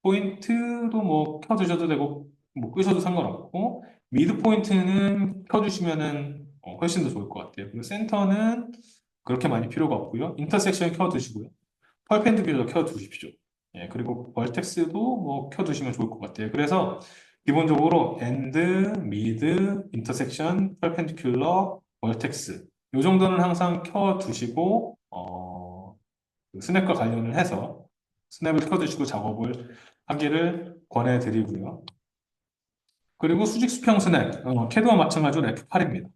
A: 포인트도 뭐 켜두셔도 되고 뭐 끄셔도 상관없고 미드 포인트는 켜주시면은 훨씬 더 좋을 것 같아요. 그리고 센터는 그렇게 많이 필요가 없고요. 인터섹션 켜두시고요. 펄펜디큘러 켜두십시오. 예, 그리고 벌텍스도 뭐 켜두시면 좋을 것 같아요. 그래서 기본적으로 엔드, 미드, 인터섹션, 펄펜디큘러, 벌텍스 이 정도는 항상 켜두시고 그 스냅과 관련을 해서 스냅을 켜두시고 작업을 하기를 권해드리고요. 그리고 수직 수평 스냅, 캐드와 마찬가지로 F8입니다.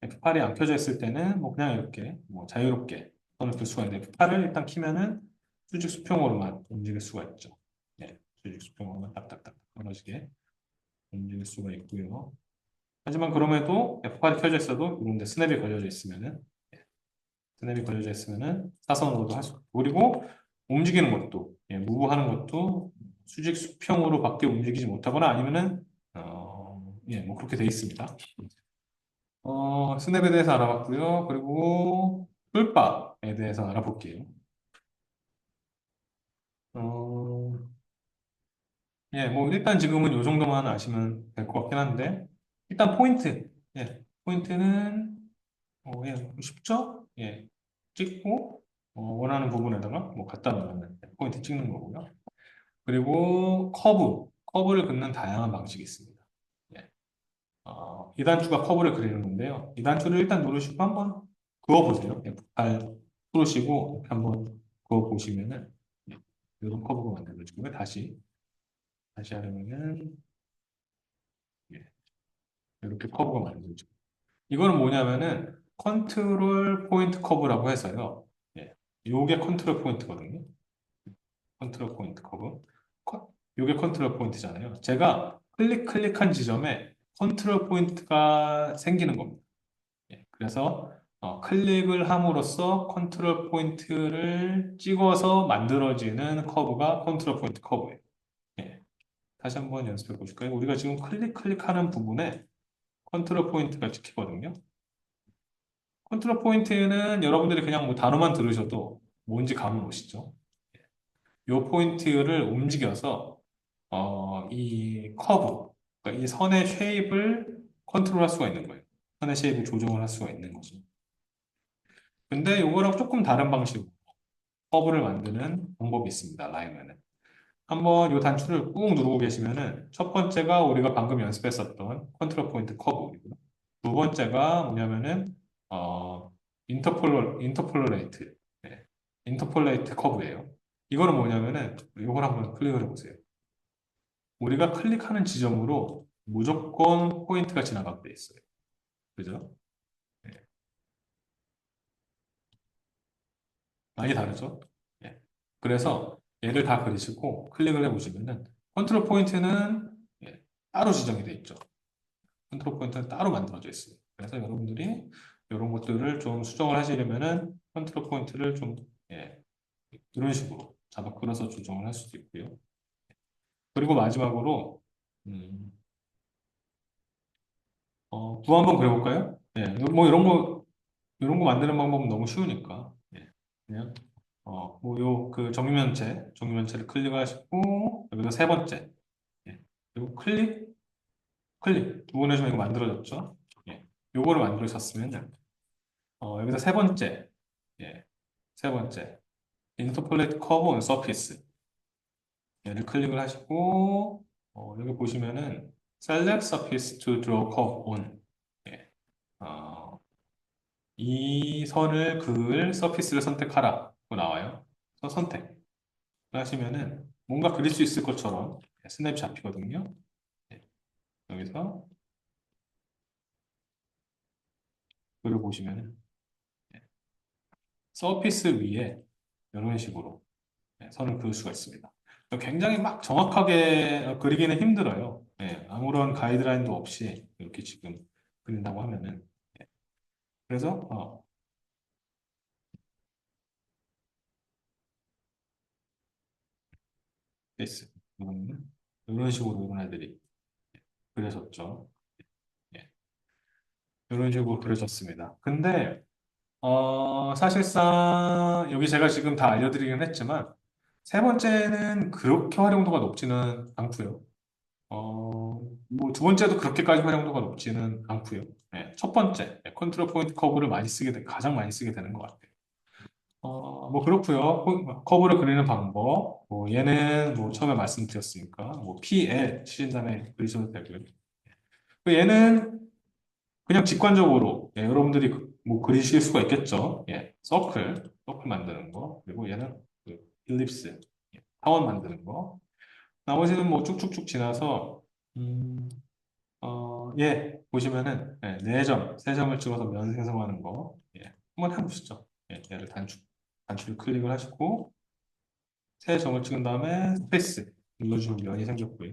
A: F8이 안 켜져 있을 때는 뭐 그냥 이렇게 뭐 자유롭게 선을 들 수가 있는데 F8을 일단 키면은 수직 수평으로만 움직일 수가 있죠. 네, 수직 수평으로만 딱딱딱 떨어지게 움직일 수가 있고요. 하지만 그럼에도 F8이 켜져 있어도 이런 데 스냅이 걸려져 있으면은 사선으로도 할 수 있고 그리고 움직이는 것도 무브하는 것도 수직 수평으로밖에 움직이지 못하거나 아니면은 뭐 그렇게 돼 있습니다. 스냅에 대해서 알아봤고요. 그리고 꿀밥에 대해서 알아볼게요. 어, 예, 뭐 일단 지금은 요 정도만 아시면 될 것 같긴 한데 일단 포인트. 예, 포인트는 예, 쉽죠? 예, 찍고 원하는 부분에다가 뭐 갖다 놓으면 포인트 찍는 거고요. 그리고 커브를 긋는 다양한 방식이 있습니다. 예, 이단추가 커브를 그리는 건데요. 이단추를 일단 누르시고 한번 그어보세요. 예, 발 풀으시고 이렇게 한번 그어보시면은 예, 이런 커브가 만들어지고요. 다시 하려면은 예, 이렇게 커브가 만들어지고 이거는 뭐냐면은 컨트롤 포인트 커브라고 해서요. 예, 요게 컨트롤 포인트거든요. 컨트롤 포인트 커브. 요게 컨트롤 포인트잖아요. 제가 클릭한 지점에 컨트롤 포인트가 생기는 겁니다. 예, 그래서 클릭을 함으로써 컨트롤 포인트를 찍어서 만들어지는 커브가 컨트롤 포인트 커브예요. 예, 다시 한번 연습해 보실까요? 우리가 지금 클릭하는 부분에 컨트롤 포인트가 찍히거든요. 컨트롤 포인트는 여러분들이 그냥 뭐 단어만 들으셔도 뭔지 감을 오시죠? 이 포인트를 움직여서 이 커브, 그러니까 이 선의 쉐입을 컨트롤할 수가 있는 거예요. 선의 쉐입을 조정을 할 수가 있는 거죠. 근데 이거랑 조금 다른 방식으로 커브를 만드는 방법이 있습니다. 라이면은. 한번 이 단추를 꾹 누르고 계시면은 첫 번째가 우리가 방금 연습했었던 컨트롤 포인트 커브이고요. 두 번째가 뭐냐면은 인터폴레이트, 네. 인터폴레이트 커브예요. 이거는 뭐냐면은 이걸 한번 클릭을 해보세요. 우리가 클릭하는 지점으로 무조건 포인트가 지나가게 돼 있어요. 그죠? 네. 많이 다르죠? 예. 그래서 얘를 다 그리시고 클릭을 해보시면은 컨트롤 포인트는 예, 따로 지정이 돼 있죠. 컨트롤 포인트는 따로 만들어져 있어요. 그래서 여러분들이 이런 것들을 좀 수정을 하시려면은 컨트롤 포인트를 좀 예, 이런 식으로 잡아 끌어서 조정을 할 수도 있고요. 그리고 마지막으로 음, 구 한번 그려볼까요? 예, 뭐 이런 거 만드는 방법은 너무 쉬우니까 예, 그냥 뭐 그 정육면체를 클릭하시고 여기서 세 번째 예, 그리고 클릭 두 번 해주면 이거 만들어졌죠? 예, 요거를 만들으셨으면 여기서 세 번째 예, 세 번째 인터폴레이트 커브 온 서피스 얘를 클릭을 하시고 여기 보시면은 Select Surface to Draw Curve on 예, 어, 이 선을 그을 서피스를 선택하라고 나와요. 그래서 선택 하시면은 뭔가 그릴 수 있을 것처럼 스냅이 잡히거든요. 예, 여기서 그려보시면은 서피스 위에 이런 식으로 선을 그을 수가 있습니다. 굉장히 막 정확하게 그리기는 힘들어요. 예, 아무런 가이드라인도 없이 이렇게 지금 그린다고 하면은. 예, 그래서, 베이스. 이런 식으로 이런 애들이 그려졌죠. 예, 이런 식으로 그려졌습니다. 근데, 사실상 여기 제가 지금 다 알려드리긴 했지만, 세 번째는 그렇게 활용도가 높지는 않고요. 뭐 두 번째도 그렇게까지 활용도가 높지는 않고요. 네, 첫 번째, 컨트롤 포인트 커브를 가장 많이 쓰게 되는 것 같아요. 뭐 그렇고요. 커브를 그리는 방법, 뭐 얘는 뭐 처음에 말씀드렸으니까 뭐 PL 치신 다음에 그리셔도 되고요. 얘는 그냥 직관적으로 여러분들이 뭐 그리실 수가 있겠죠. 예, 서클 만드는 거, 그리고 얘는 그 일립스, 타원 만드는 거. 나머지는 뭐 쭉쭉쭉 지나서 음, 예, 보시면은, 네 점, 세 점을 찍어서 면 생성하는 거, 한번 해보시죠. 얘를 단추를 클릭을 하시고, 세 점을 찍은 다음에 스페이스 눌러주면 면이 생겼고요.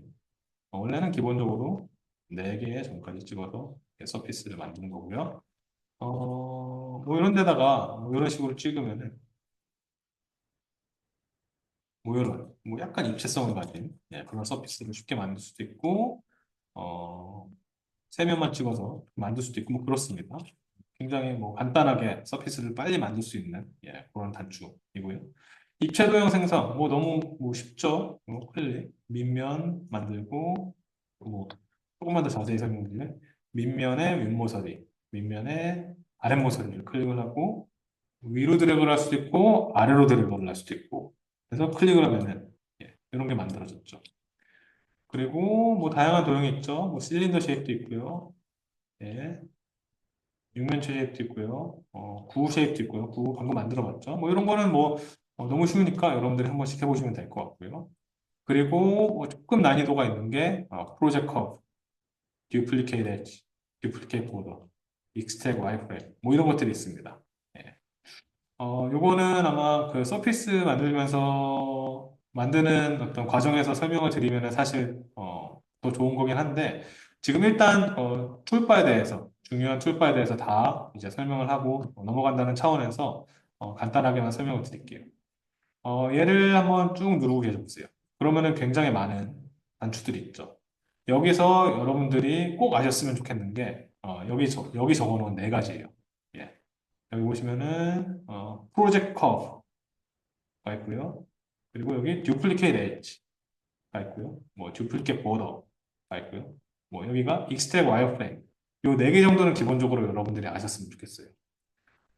A: 원래는 기본적으로 네 개의 점까지 찍어서 서피스를 만드는 거고요. 뭐 이런 데다가, 뭐 이런 식으로 찍으면은, 뭐 약간 입체성을 가진, 그런 서피스를 쉽게 만들 수도 있고, 어, 세면만 찍어서 만들 수도 있고 뭐 그렇습니다. 굉장히 뭐 간단하게 서피스를 빨리 만들 수 있는 그런 단추이고요. 입체 도형 생성, 뭐 너무 뭐 쉽죠? 클릭, 밑면 만들고, 뭐 조금만 더 자세히 설명드리면, 밑면에 윗모서리, 밑면에 아랫모서리를 클릭을 하고, 위로 드래그를 할 수도 있고, 아래로 드래그를 할 수도 있고, 그래서 클릭을 하면은, 이런 게 만들어졌죠. 그리고 뭐 다양한 도형이 있죠. 뭐 실린더 쉐입도 있고요. 예, 육면체 쉐입도 있고요. 구 쉐입도 있고요. 구 방금 만들어 봤죠. 뭐 이런 거는 뭐 너무 쉬우니까 여러분들이 한 번씩 해보시면 될 것 같고요. 그리고 조금 난이도가 있는 게 프로젝트 커브, 듀플리케이트 엣지, 듀플리케이트 보더, 익스트랙 와이프레임 뭐 이런 것들이 있습니다. 예. 요거는 아마 그 서피스 만들면서 만드는 어떤 과정에서 설명을 드리면 사실 더 좋은 거긴 한데 지금 일단 툴바에 대해서 중요한 툴바에 대해서 다 이제 설명을 하고 넘어간다는 차원에서 간단하게만 설명을 드릴게요. 얘를 한번 쭉 누르고 계셔보세요. 그러면은 굉장히 많은 단추들이 있죠. 여기서 여러분들이 꼭 아셨으면 좋겠는 게 여기 적어놓은 네 가지예요. 예. 여기 보시면은 프로젝트 커브가 있고요. 그리고 여기 듀플리케이트 엣지가 있고요. 뭐 듀플리케이트 보더가 있고요. 뭐 여기가 익스트랙 와이어프레임. 요 네 개 정도는 기본적으로 여러분들이 아셨으면 좋겠어요.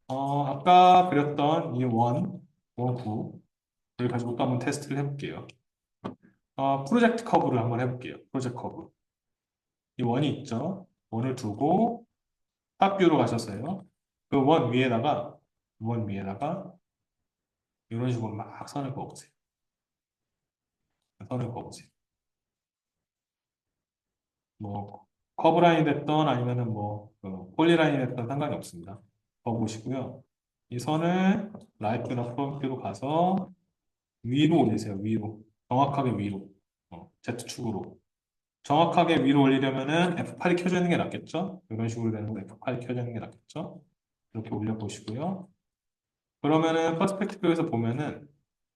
A: 아까 그렸던 이 원구를 가지고 또 한번 테스트를 해볼게요. 프로젝트 커브를 한번 해볼게요. 프로젝트 커브. 이 원이 있죠. 원을 두고 탑 뷰로 가셨어요. 그 원 위에다가 이런 식으로 막 선을 그어보세요. 선을 그어보세요. 뭐 커브라인이 됐던 아니면은 폴리라인이 됐던 상관이 없습니다. 그어보시고요. 이 선을 라이트나 프론트로 가서 위로 올리세요. 위로. 정확하게 위로. Z축으로. 정확하게 위로 올리려면은 F8이 켜져 있는 게 낫겠죠? 이런 식으로 되는 거 F8이 켜져 있는 게 낫겠죠? 이렇게 올려보시고요. 그러면은 퍼스펙티브에서 보면은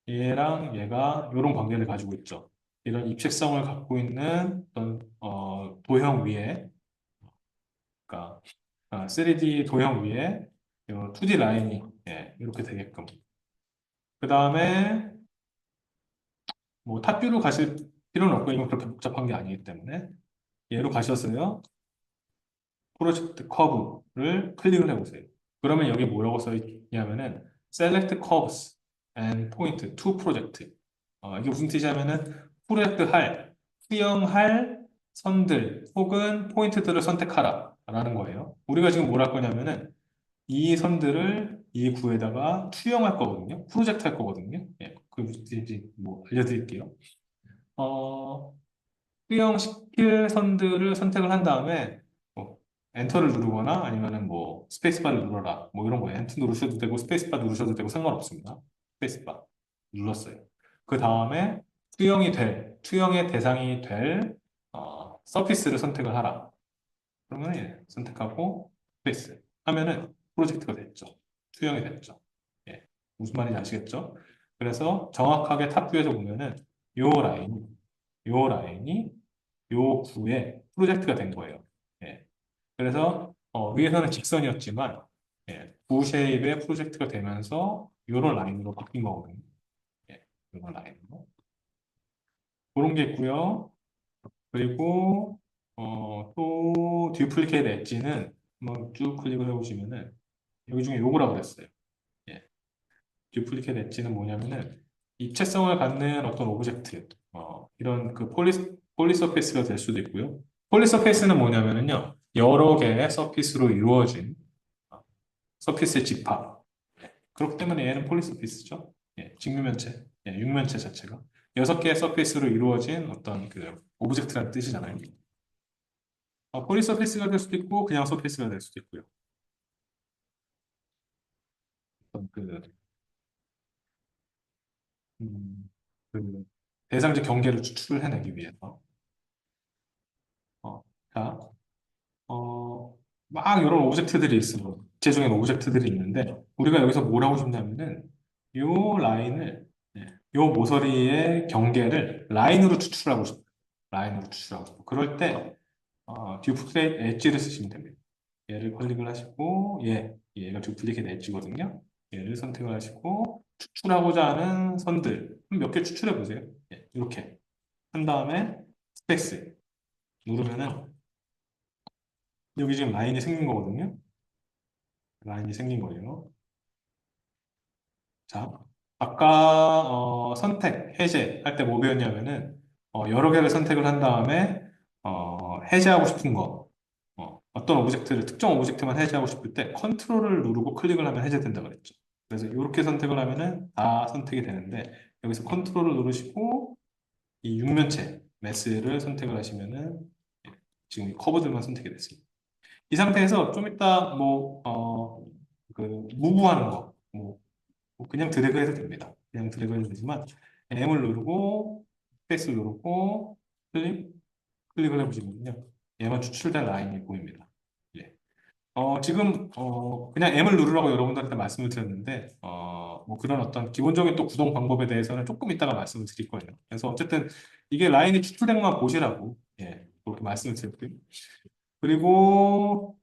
A: 얘랑 얘가 이런 관계를 가지고 있죠. 이런 입체성을 갖고 있는 어떤 도형 위에, 그러니까 3D 도형 위에 이 2D 라인이 이렇게 되게끔. 그 다음에 뭐 탑뷰로 가실 필요는 없고 이건 그렇게 복잡한 게 아니기 때문에 얘로 가셨어요. 프로젝트 커브를 클릭을 해보세요. 그러면 여기 뭐라고 써 있냐면은 Select Curves and Point to Project. 이게 무슨 뜻이냐면은 프로젝트 수영할 선들 혹은 포인트들을 선택하라 라는 거예요. 우리가 지금 뭘 할 거냐면은 이 선들을 이 구에다가 투영할 거거든요. 프로젝트 할 거거든요. 예, 그 무슨 뜻인지 뭐 알려드릴게요. 어, 수영시킬 선들을 선택을 한 다음에 뭐 엔터를 누르거나 아니면은 뭐 스페이스바를 눌러라 뭐 이런 거예요. 엔터 누르셔도 되고 스페이스바 누르셔도 되고 상관없습니다. 스페이스바 눌렀어요. 그 다음에 투영의 대상이 될 서피스를 선택을 하라. 그러면 선택하고 스페이스 하면은 프로젝트가 됐죠. 투영이 됐죠. 예, 무슨 말인지 아시겠죠? 그래서 정확하게 탑뷰에서 보면은 요 라인이 요 라인이 요 구에 프로젝트가 된 거예요. 예. 그래서 위에서는 직선이었지만 구 쉐입의 프로젝트가 되면서 요런 라인으로 바뀐 거거든요. 예. 요런 라인으로. 그런 게 있고요. 그리고 또 듀플리케이트 엣지는 한번 쭉 클릭을 해보시면은 여기 중에 요거라고 그랬어요. 예. 듀플리케이트 엣지는 뭐냐면은 입체성을 갖는 어떤 오브젝트, 이런 그 폴리서페이스가 될 수도 있고요. 폴리서페이스는 뭐냐면은요, 여러 개의 서피스로 이루어진 서피스의 집합. 그렇기 때문에 얘는 폴리서페이스죠. 예, 직육면체, 육면체 자체가 여섯 개의 서페이스로 이루어진 어떤 그 오브젝트라는 뜻이잖아요. 폴리서페이스가 될 수도 있고 그냥 서페이스가 될 수도 있고요. 어떤 음, 그 대상적 경계를 추출을 해내기 위해서. 자, 막 이런 오브젝트들이 있어요. 구체적인 오브젝트들이 있는데 우리가 여기서 뭘 하고 싶냐면은 요 라인을 요 모서리의 경계를 라인으로 추출하고 싶어요. 라인으로 추출하고 싶어요. 그럴 때 듀플레이트 엣지를 쓰시면 됩니다. 얘를 클릭을 하시고 얘가 듀플리케이트 엣지거든요. 얘를 선택을 하시고 추출하고자 하는 선들 몇 개 추출해 보세요. 예, 이렇게 한 다음에 스페이스 누르면은 여기 지금 라인이 생긴 거거든요. 라인이 생긴 거예요. 자, 아까 선택, 해제 할 때 뭐 배웠냐면은 여러 개를 선택을 한 다음에 해제하고 싶은 거 어떤 오브젝트를 특정 오브젝트만 해제하고 싶을 때 컨트롤을 누르고 클릭을 하면 해제된다 그랬죠. 그래서 이렇게 선택을 하면은 다 선택이 되는데 여기서 컨트롤을 누르시고 이 육면체 매스를 선택을 하시면은 예, 지금 이 커브들만 선택이 됐습니다. 이 상태에서 좀 이따 무브하는 거, 뭐 그냥 드래그 해도 됩니다. 그냥 드래그 해도 되지만 M을 누르고 스페이스 누르고 클릭을 해보시면요. 얘만 추출된 라인이 보입니다. 예. 지금 그냥 M을 누르라고 여러분들한테 말씀을 드렸는데 뭐 그런 어떤 기본적인 또 구동 방법에 대해서는 조금 이따가 말씀을 드릴 거예요. 그래서 어쨌든 이게 라인이 추출된 것만 보시라고 예, 그렇게 말씀을 드렸고요. 그리고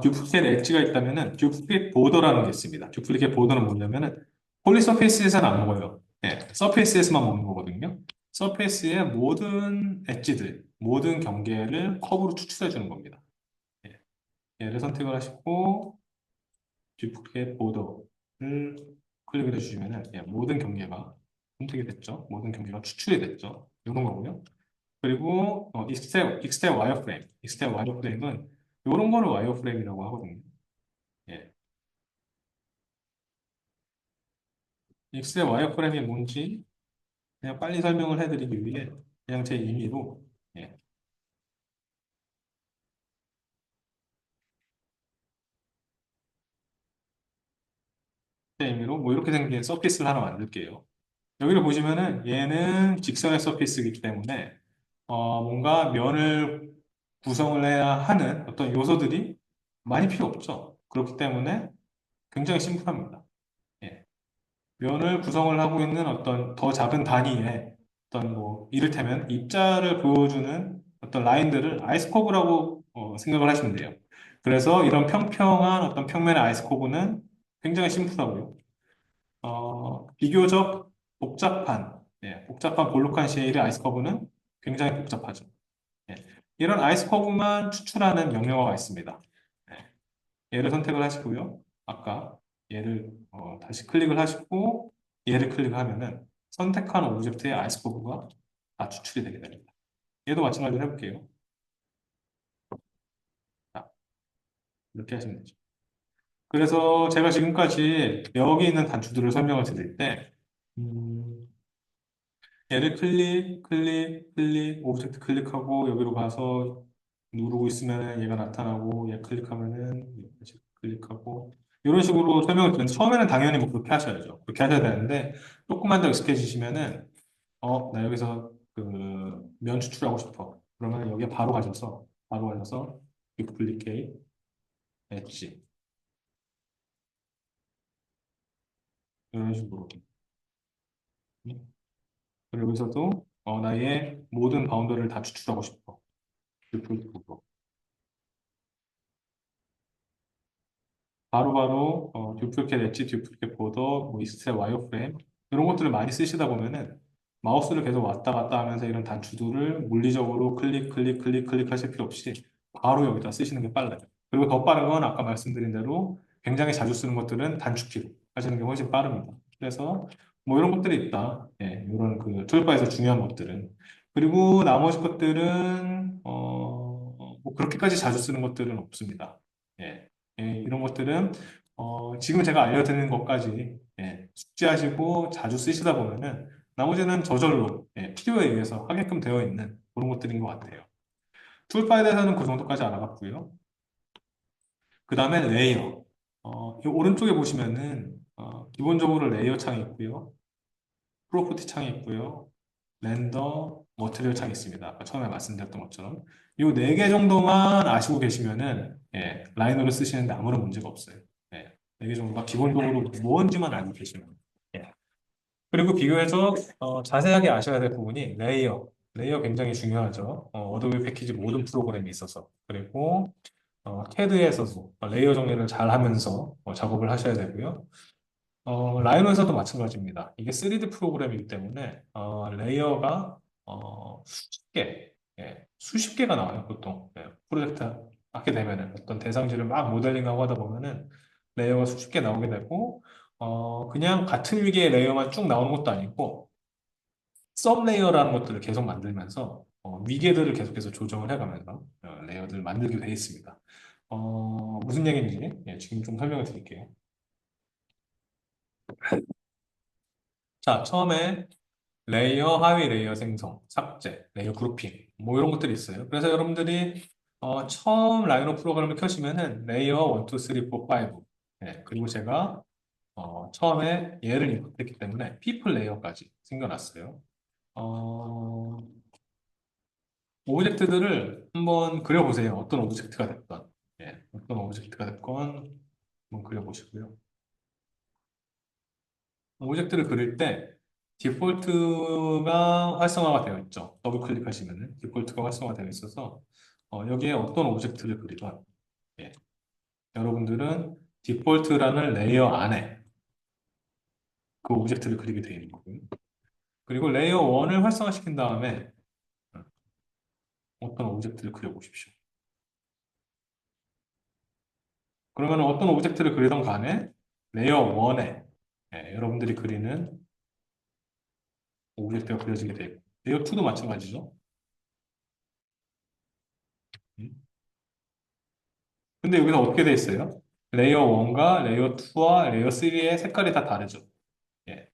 A: 듀플리케이트 엣지가 있다면은 듀플리케이트 보더라는 게 있습니다. 듀플리케이트 보더는 뭐냐면은 폴리서페이스에서는 안 먹어요. 예, 서페이스에서만 먹는 거거든요. 서페이스의 모든 엣지들, 모든 경계를 컵으로 추출해 주는 겁니다. 예, 얘를 선택을 하시고 듀플리케이트 보더를 클릭을 해주시면은 예, 모든 경계가 선택이 됐죠. 모든 경계가 추출이 됐죠. 이런 거고요. 그리고 익스텝 와이어프레임. 익스텝 와이어프레임은 이런 거를 와이어프레임이라고 하거든요. 예. 익스텝 와이어프레임이 뭔지 그냥 빨리 설명을 해드리기 위해 그냥 제 임의로 예, 제 임의로 뭐 이렇게 생긴 서피스를 하나 만들게요. 여기를 보시면은 얘는 직선의 서피스이기 때문에 뭔가 면을 구성을 해야 하는 어떤 요소들이 많이 필요 없죠. 그렇기 때문에 굉장히 심플합니다. 예. 면을 구성을 하고 있는 어떤 더 작은 단위의 어떤 뭐 이를테면 입자를 보여주는 어떤 라인들을 아이스커브라고 생각을 하시면 돼요. 그래서 이런 평평한 어떤 평면의 아이스커브는 굉장히 심플하고요. 비교적 복잡한 볼록한 쉐일의 아이스커브는 굉장히 복잡하죠. 예. 이런 아이스커브만 추출하는 명령어가 있습니다. 예. 얘를 선택을 하시고요. 아까 얘를 다시 클릭을 하시고 얘를 클릭하면은 선택한 오브젝트의 아이스버그가 다 추출이 되게 됩니다. 얘도 마찬가지로 해볼게요. 자, 이렇게 하시면 되죠. 그래서 제가 지금까지 여기 있는 단추들을 설명을 드릴 때 얘를 오브젝트 클릭하고 여기로 가서 누르고 있으면 얘가 나타나고 얘 클릭하면은 다시 클릭하고 이런 식으로 설명을 드렸는데 처음에는 당연히 뭐 그렇게 하셔야죠. 그렇게 하셔야 되는데 조금만 더 익숙해지시면은 나 여기서 그 면 추출하고 싶어. 그러면 여기에 바로 가셔서 듀플리케이트 엣지 이런 식으로 그리고 여기서도 나의 모든 바운더리를 다 추출하고 싶어. 듀플리케이트 바로바로 듀플리케이트 엣지, 듀플리케이트 보더, 뭐 익스트라 와이어프레임 이런 것들을 많이 쓰시다 보면은 마우스를 계속 왔다 갔다 하면서 이런 단추들을 물리적으로 클릭 하실 필요 없이 바로 여기다 쓰시는 게 빨라요. 그리고 더 빠른 건 아까 말씀드린 대로 굉장히 자주 쓰는 것들은 단축키로 하시는 게 훨씬 빠릅니다. 그래서 뭐 이런 것들이 있다. 예, 이런 그 툴바에서 중요한 것들은. 그리고 나머지 것들은 뭐 그렇게까지 자주 쓰는 것들은 없습니다. 예. 예, 이런 것들은 지금 제가 알려드리는 것까지 예, 숙지하시고 자주 쓰시다 보면은 나머지는 저절로 예, 필요에 의해서 하게끔 되어 있는 그런 것들인 것 같아요. 툴파에 대해서는 그 정도까지 알아봤고요. 그 다음에 레이어. 이 오른쪽에 보시면은 기본적으로 레이어 창이 있고요. 프로퍼티 창이 있고요. 렌더, 머티리얼 창이 있습니다. 아까 처음에 말씀드렸던 것처럼. 이 네 개 정도만 아시고 계시면은, 예, 라이너를 쓰시는데 아무런 문제가 없어요. 예, 네 개 정도가 기본적으로 뭔지만 알고 계시면. 예. 그리고 비교해서 자세하게 아셔야 될 부분이 레이어. 레이어 굉장히 중요하죠. 어도비 패키지 모든 프로그램이 있어서. 그리고 CAD에서도 레이어 정리를 잘 하면서 작업을 하셔야 되고요. 라이노에서도 마찬가지입니다. 이게 3D 프로그램이기 때문에 레이어가 수십 개, 예, 수십 개가 나와요, 보통. 예, 프로젝트 하게 되면은 어떤 대상지를 막 모델링하고 하다 보면은 레이어가 수십 개 나오게 되고 그냥 같은 위계의 레이어만 쭉 나오는 것도 아니고 썸 레이어라는 것들을 계속 만들면서 위계들을 계속해서 조정을 해가면서 레이어들을 만들게 되어 있습니다. 무슨 얘기인지 예, 지금 좀 설명을 드릴게요. 자, 처음에 레이어, 하위 레이어 생성, 삭제, 레이어 그룹핑, 뭐 이런 것들이 있어요. 그래서 여러분들이 처음 라이노 프로그램을 켜시면은 레이어 1, 2, 3, 4, 5. 네, 그리고 제가 처음에 얘를 인풋했기 때문에 people 레이어까지 생겨났어요. 어, 오브젝트들을 한번 그려보세요. 어떤 오브젝트가 됐건. 예, 어떤 오브젝트가 됐건 한번 그려보시고요. 오브젝트를 그릴 때 디폴트가 활성화가 되어 있죠. 더블 클릭하시면은 디폴트가 활성화되어 있어서 여기에 어떤 오브젝트를 그리건 예, 여러분들은 디폴트라는 레이어 안에 그 오브젝트를 그리게 되어 있는 거고요. 그리고 레이어 1을 활성화시킨 다음에 어떤 오브젝트를 그려보십시오. 그러면 어떤 오브젝트를 그리던 간에 레이어 1에 여러분들이 그리는 오브젝트가 그려지게 되고 레이어 2도 마찬가지죠. 음. 근데 여기서 어떻게 돼 있어요? 레이어 1과 레이어 2와 레이어 3의 색깔이 다 다르죠. 예.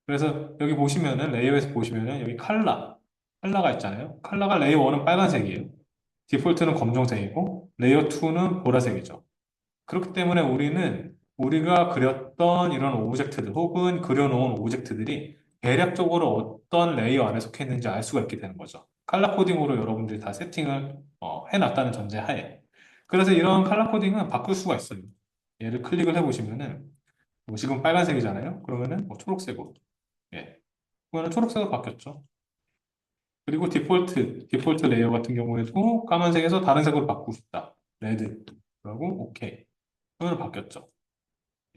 A: 그래서 여기 보시면은 레이어에서 보시면은 여기 칼라가 있잖아요. 칼라가 레이어 1은 빨간색이에요. 디폴트는 검정색이고 레이어 2는 보라색이죠. 그렇기 때문에 우리는 우리가 그렸던 이런 오브젝트들 혹은 그려놓은 오브젝트들이 대략적으로 어떤 레이어 안에 속해 있는지 알 수가 있게 되는 거죠. 칼라 코딩으로 여러분들이 다 세팅을 해놨다는 전제하에. 그래서 이런 칼라 코딩은 바꿀 수가 있어요. 얘를 클릭을 해보시면은 뭐 지금 빨간색이잖아요. 그러면은 뭐 초록색으로. 예. 그러면 초록색으로 바뀌었죠. 그리고 디폴트 레이어 같은 경우에도 까만색에서 다른 색으로 바꾸고 싶다. 레드. 그리고 오케이. 그러면 바뀌었죠.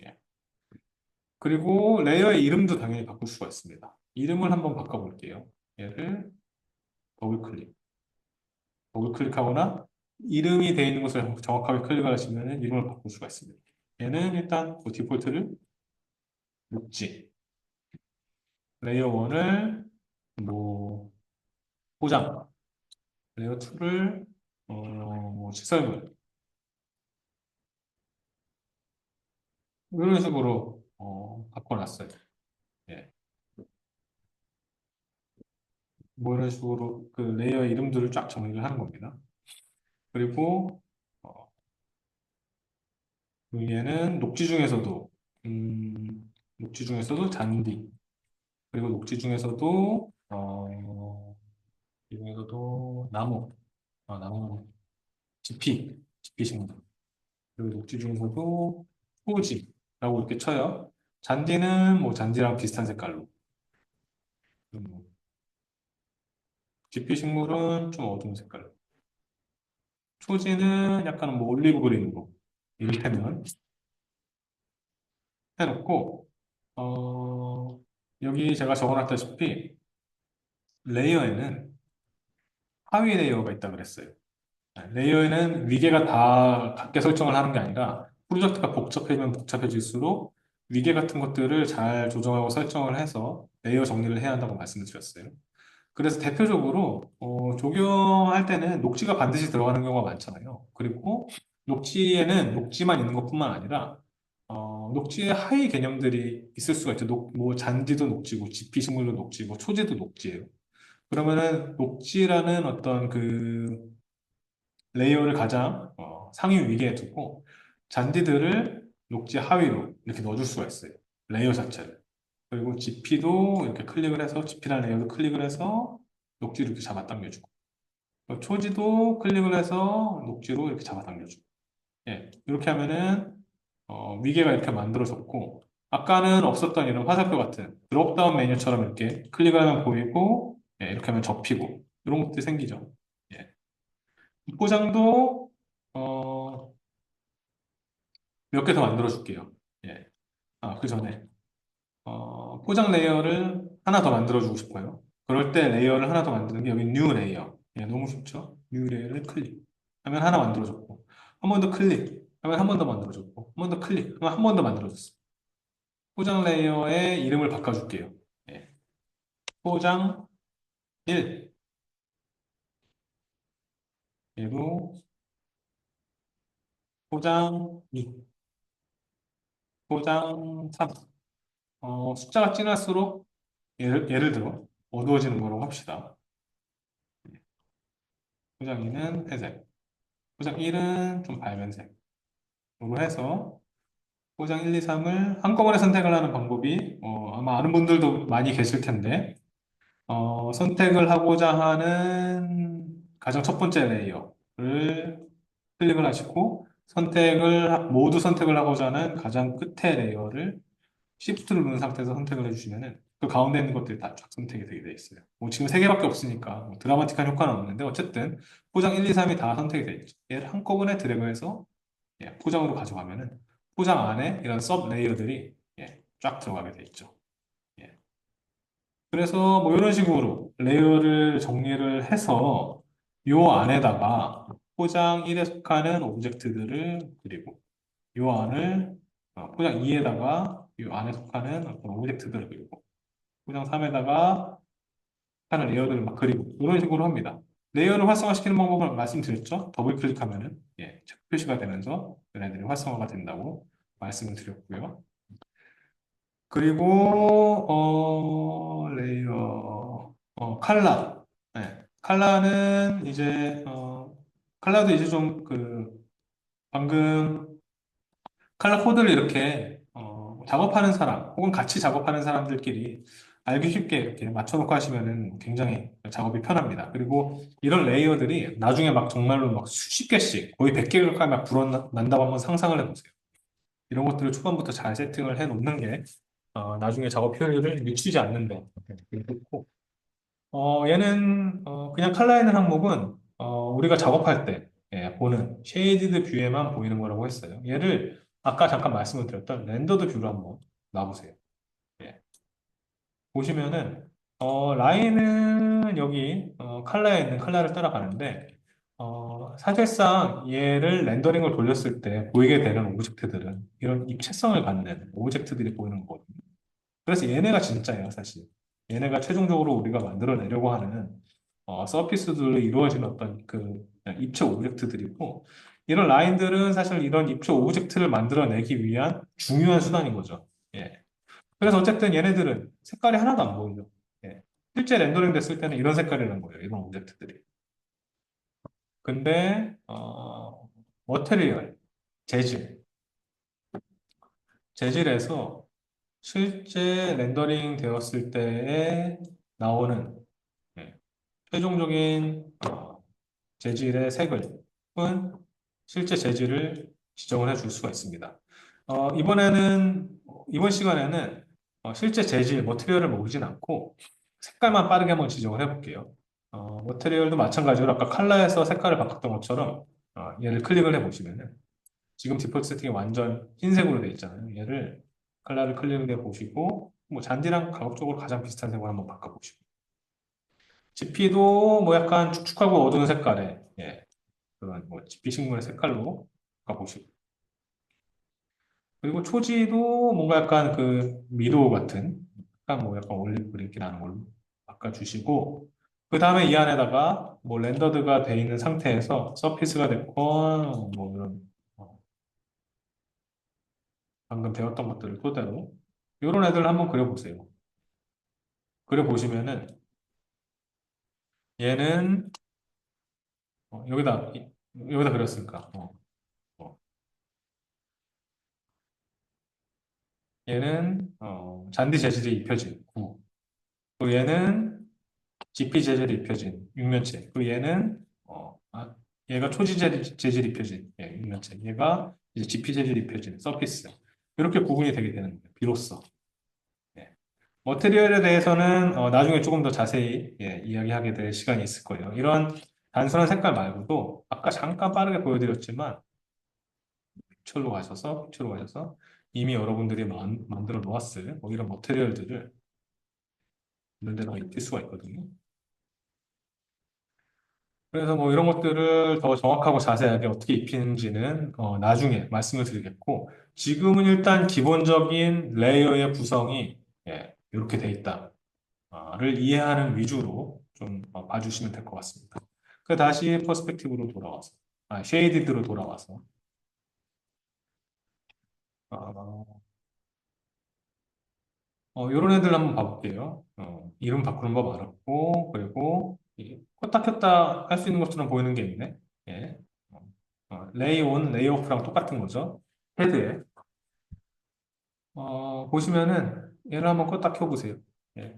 A: 예. 그리고 레이어의 이름도 당연히 바꿀 수가 있습니다. 이름을 한번 바꿔볼게요. 얘를 더블 클릭. 더블 클릭하거나 이름이 되어 있는 것을 정확하게 클릭을 하시면 이름을 바꿀 수가 있습니다. 얘는 일단 그 디폴트를 묵지. 레이어 1을 뭐 포장. 레이어 2를 뭐 시설물. 이런 식으로 바꿔놨어요. 예. 뭐 이런 식으로 그 레이어 이름들을 쫙 정리를 하는 겁니다. 그리고 어, 여기에는 녹지 중에서도 잔디, 그리고 녹지 중에서도 이 중에서도 나무, 나무, 지피 식물, 그리고 녹지 중에서도 호지라고 이렇게 쳐요. 잔디는 뭐 잔디랑 비슷한 색깔로, 뭐 지피 식물은 좀 어두운 색깔로, 초지는 약간 뭐 올리브 그린으로 이를테면 해놓고 여기 제가 적어놨다시피 레이어에는 하위 레이어가 있다 그랬어요. 레이어에는 위계가 다 같게 설정을 하는 게 아니라 프로젝트가 복잡해지면 복잡해질수록 위계 같은 것들을 잘 조정하고 설정을 해서 레이어 정리를 해야 한다고 말씀을 드렸어요. 그래서 대표적으로 조경할 때는 녹지가 반드시 들어가는 경우가 많잖아요. 그리고 녹지에는 녹지만 있는 것뿐만 아니라 녹지의 하위 개념들이 있을 수가 있죠. 뭐 잔디도 녹지고 지피식물도 녹지고 초지도 녹지예요. 그러면은 녹지라는 어떤 그 레이어를 가장 상위 위계에 두고 잔디들을 녹지 하위로 이렇게 넣어줄 수가 있어요. 레이어 자체를. 그리고 GP도 이렇게 클릭을 해서 GP라는 레이어도 클릭을 해서 녹지로 이렇게 잡아당겨주고 초지도 클릭을 해서 녹지로 이렇게 잡아당겨주고 예, 이렇게 하면은 위계가 이렇게 만들어졌고 아까는 없었던 이런 화살표 같은 드롭다운 메뉴처럼 이렇게 클릭을 하면 보이고 예, 이렇게 하면 접히고 이런 것들이 생기죠. 예. 포장도 몇 개 더 만들어 줄게요. 예. 그 전에 포장 레이어를 하나 더 만들어 주고 싶어요. 그럴 때 레이어를 하나 더 만드는 게 여기 뉴 레이어. 예, 너무 쉽죠? 뉴 레이어를 클릭 하면 하나 만들어 줬고 한 번 더 클릭 하면 한 번 더 만들어 줬고 한 번 더 클릭 하면 한 번 더 만들어 줬어. 포장 레이어의 이름을 바꿔줄게요. 예. 포장 1, 얘로 포장 2, 포장 3. 숫자가 진할수록 예를 들어 어두워지는 거라고 합시다. 포장 2는 회색, 포장 1은 좀 밝은 색으로 해서 포장 1, 2, 3을 한꺼번에 선택을 하는 방법이 아마 아는 분들도 많이 계실 텐데 선택을 하고자 하는 가장 첫 번째 레이어를 클릭을 하시고 모두 선택을 하고자 하는 가장 끝에 레이어를 Shift를 누른 상태에서 선택을 해주시면은 그 가운데 있는 것들이 다 쫙 선택이 되게 돼 있어요. 뭐 지금 세 개밖에 없으니까 뭐 드라마틱한 효과는 없는데 어쨌든 포장 1, 2, 3이 다 선택이 돼 있죠. 얘를 한꺼번에 드래그해서 포장으로 가져가면은 포장 안에 이런 서브 레이어들이 쫙 들어가게 돼 있죠. 예. 그래서 뭐 이런 식으로 레이어를 정리를 해서 요 안에다가 포장 1에 속하는 오브젝트들을 그리고 요 안을 포장 2에다가 요 안에 속하는 어떤 오브젝트들을 그리고 포장 3에다가 하는 레이어들을 막 그리고 이런 식으로 합니다. 레이어를 활성화시키는 방법을 말씀드렸죠? 더블 클릭하면은 체크 표시가 되면서 얘네들이 활성화가 된다고 말씀을 드렸고요. 그리고 레이어 칼라. 네. 칼라도 이제 좀 방금 칼라 코드를 이렇게 작업하는 사람 혹은 같이 작업하는 사람들끼리 알기 쉽게 이렇게 맞춰놓고 하시면은 굉장히 작업이 편합니다. 그리고 이런 레이어들이 나중에 막 정말로 막 수십 개씩 거의 100개 가까이 막 불어난다고 한번 상상을 해보세요. 이런 것들을 초반부터 잘 세팅을 해 놓는 게 나중에 작업 효율을 늦추지 않는데 좋고 얘는 그냥 칼라 있는 항목은 우리가 작업할 때 보는 쉐이디드 뷰에만 보이는 거라고 했어요. 얘를 아까 잠깐 말씀을 드렸던 렌더드 뷰로 한번 놔보세요. 예. 보시면은 라인은 여기 칼라에 있는 칼라를 따라가는데 사실상 얘를 렌더링을 돌렸을 때 보이게 되는 오브젝트들은 이런 입체성을 갖는 오브젝트들이 보이는 거거든요. 그래서 얘네가 진짜예요, 사실. 얘네가 최종적으로 우리가 만들어내려고 하는 서피스들로 이루어진 어떤 입체 오브젝트들이고, 이런 라인들은 사실 이런 입체 오브젝트를 만들어내기 위한 중요한 수단인 거죠. 예. 그래서 어쨌든 얘네들은 색깔이 하나도 안 보이죠. 예. 실제 렌더링 됐을 때는 이런 색깔이라는 거예요, 이런 오브젝트들이. 근데, 머테리얼, 재질, 재질에서 실제 렌더링 되었을 때에 나오는 네, 최종적인 재질의 색을 혹은 실제 재질을 지정을 해줄 수가 있습니다. 이번 시간에는 실제 재질, 머티리얼을 모으진 않고 색깔만 빠르게 한번 지정을 해볼게요. 머티리얼도 마찬가지로 아까 컬러에서 색깔을 바꿨던 것처럼 얘를 클릭을 해보시면은 지금 디폴트 세팅이 완전 흰색으로 되어 있잖아요. 얘를 컬러를 클릭해 보시고 뭐 잔디랑 가급적으로 가장 비슷한 색으로 한번 바꿔보시고 지피도 뭐 약간 축축하고 어두운 색깔의 그런 뭐 지피 식물의 색깔로 바꿔보시고 그리고 초지도 뭔가 약간 미도 같은 약간 뭐 약간 올리브 그린기 나는 걸로 바꿔주시고 그 다음에 이 안에다가 뭐 렌더드가 돼 있는 상태에서 서피스가 됐건 뭐 이런 어, 방금 배웠던 것들을 토대로 이런 애들 한번 그려보세요. 그려보시면은 얘는 여기다 그렸으니까 어, 얘는 잔디 재질이 입혀진 구 그리고 얘는 GP 재질이 입혀진 육면체 그리고 얘가 초지 재질이 입혀진 육면체 얘가 이제 GP 재질이 입혀진 서피스 이렇게 구분이 되게 되는 거예요. 비로소 예. 머테리얼에 대해서는 나중에 조금 더 자세히 이야기하게 될 시간이 있을 거예요. 이런 단순한 색깔 말고도 아까 잠깐 빠르게 보여드렸지만 픽처로 가셔서 이미 여러분들이 만들어 놓았을 뭐 이런 머티리얼들을 이런 데다가 입힐 수가 있거든요. 그래서 뭐 이런 것들을 더 정확하고 자세하게 어떻게 입히는지는 나중에 말씀을 드리겠고, 지금은 일단 기본적인 레이어의 구성이 이렇게 돼 있다를 이해하는 위주로 좀 봐주시면 될 것 같습니다. 그 다시 퍼스펙티브로 돌아와서, 쉐이디드로 돌아와서 어, 이런 애들 한번 봐볼게요. 이름 바꾸는 법 알았고, 그리고 껐다 켰다 할 수 있는 것처럼 보이는 게 있네. 예. 레이 온, 레이 오프랑 똑같은 거죠. 헤드에. 보시면은 얘를 한번 껐다 켜보세요. 예.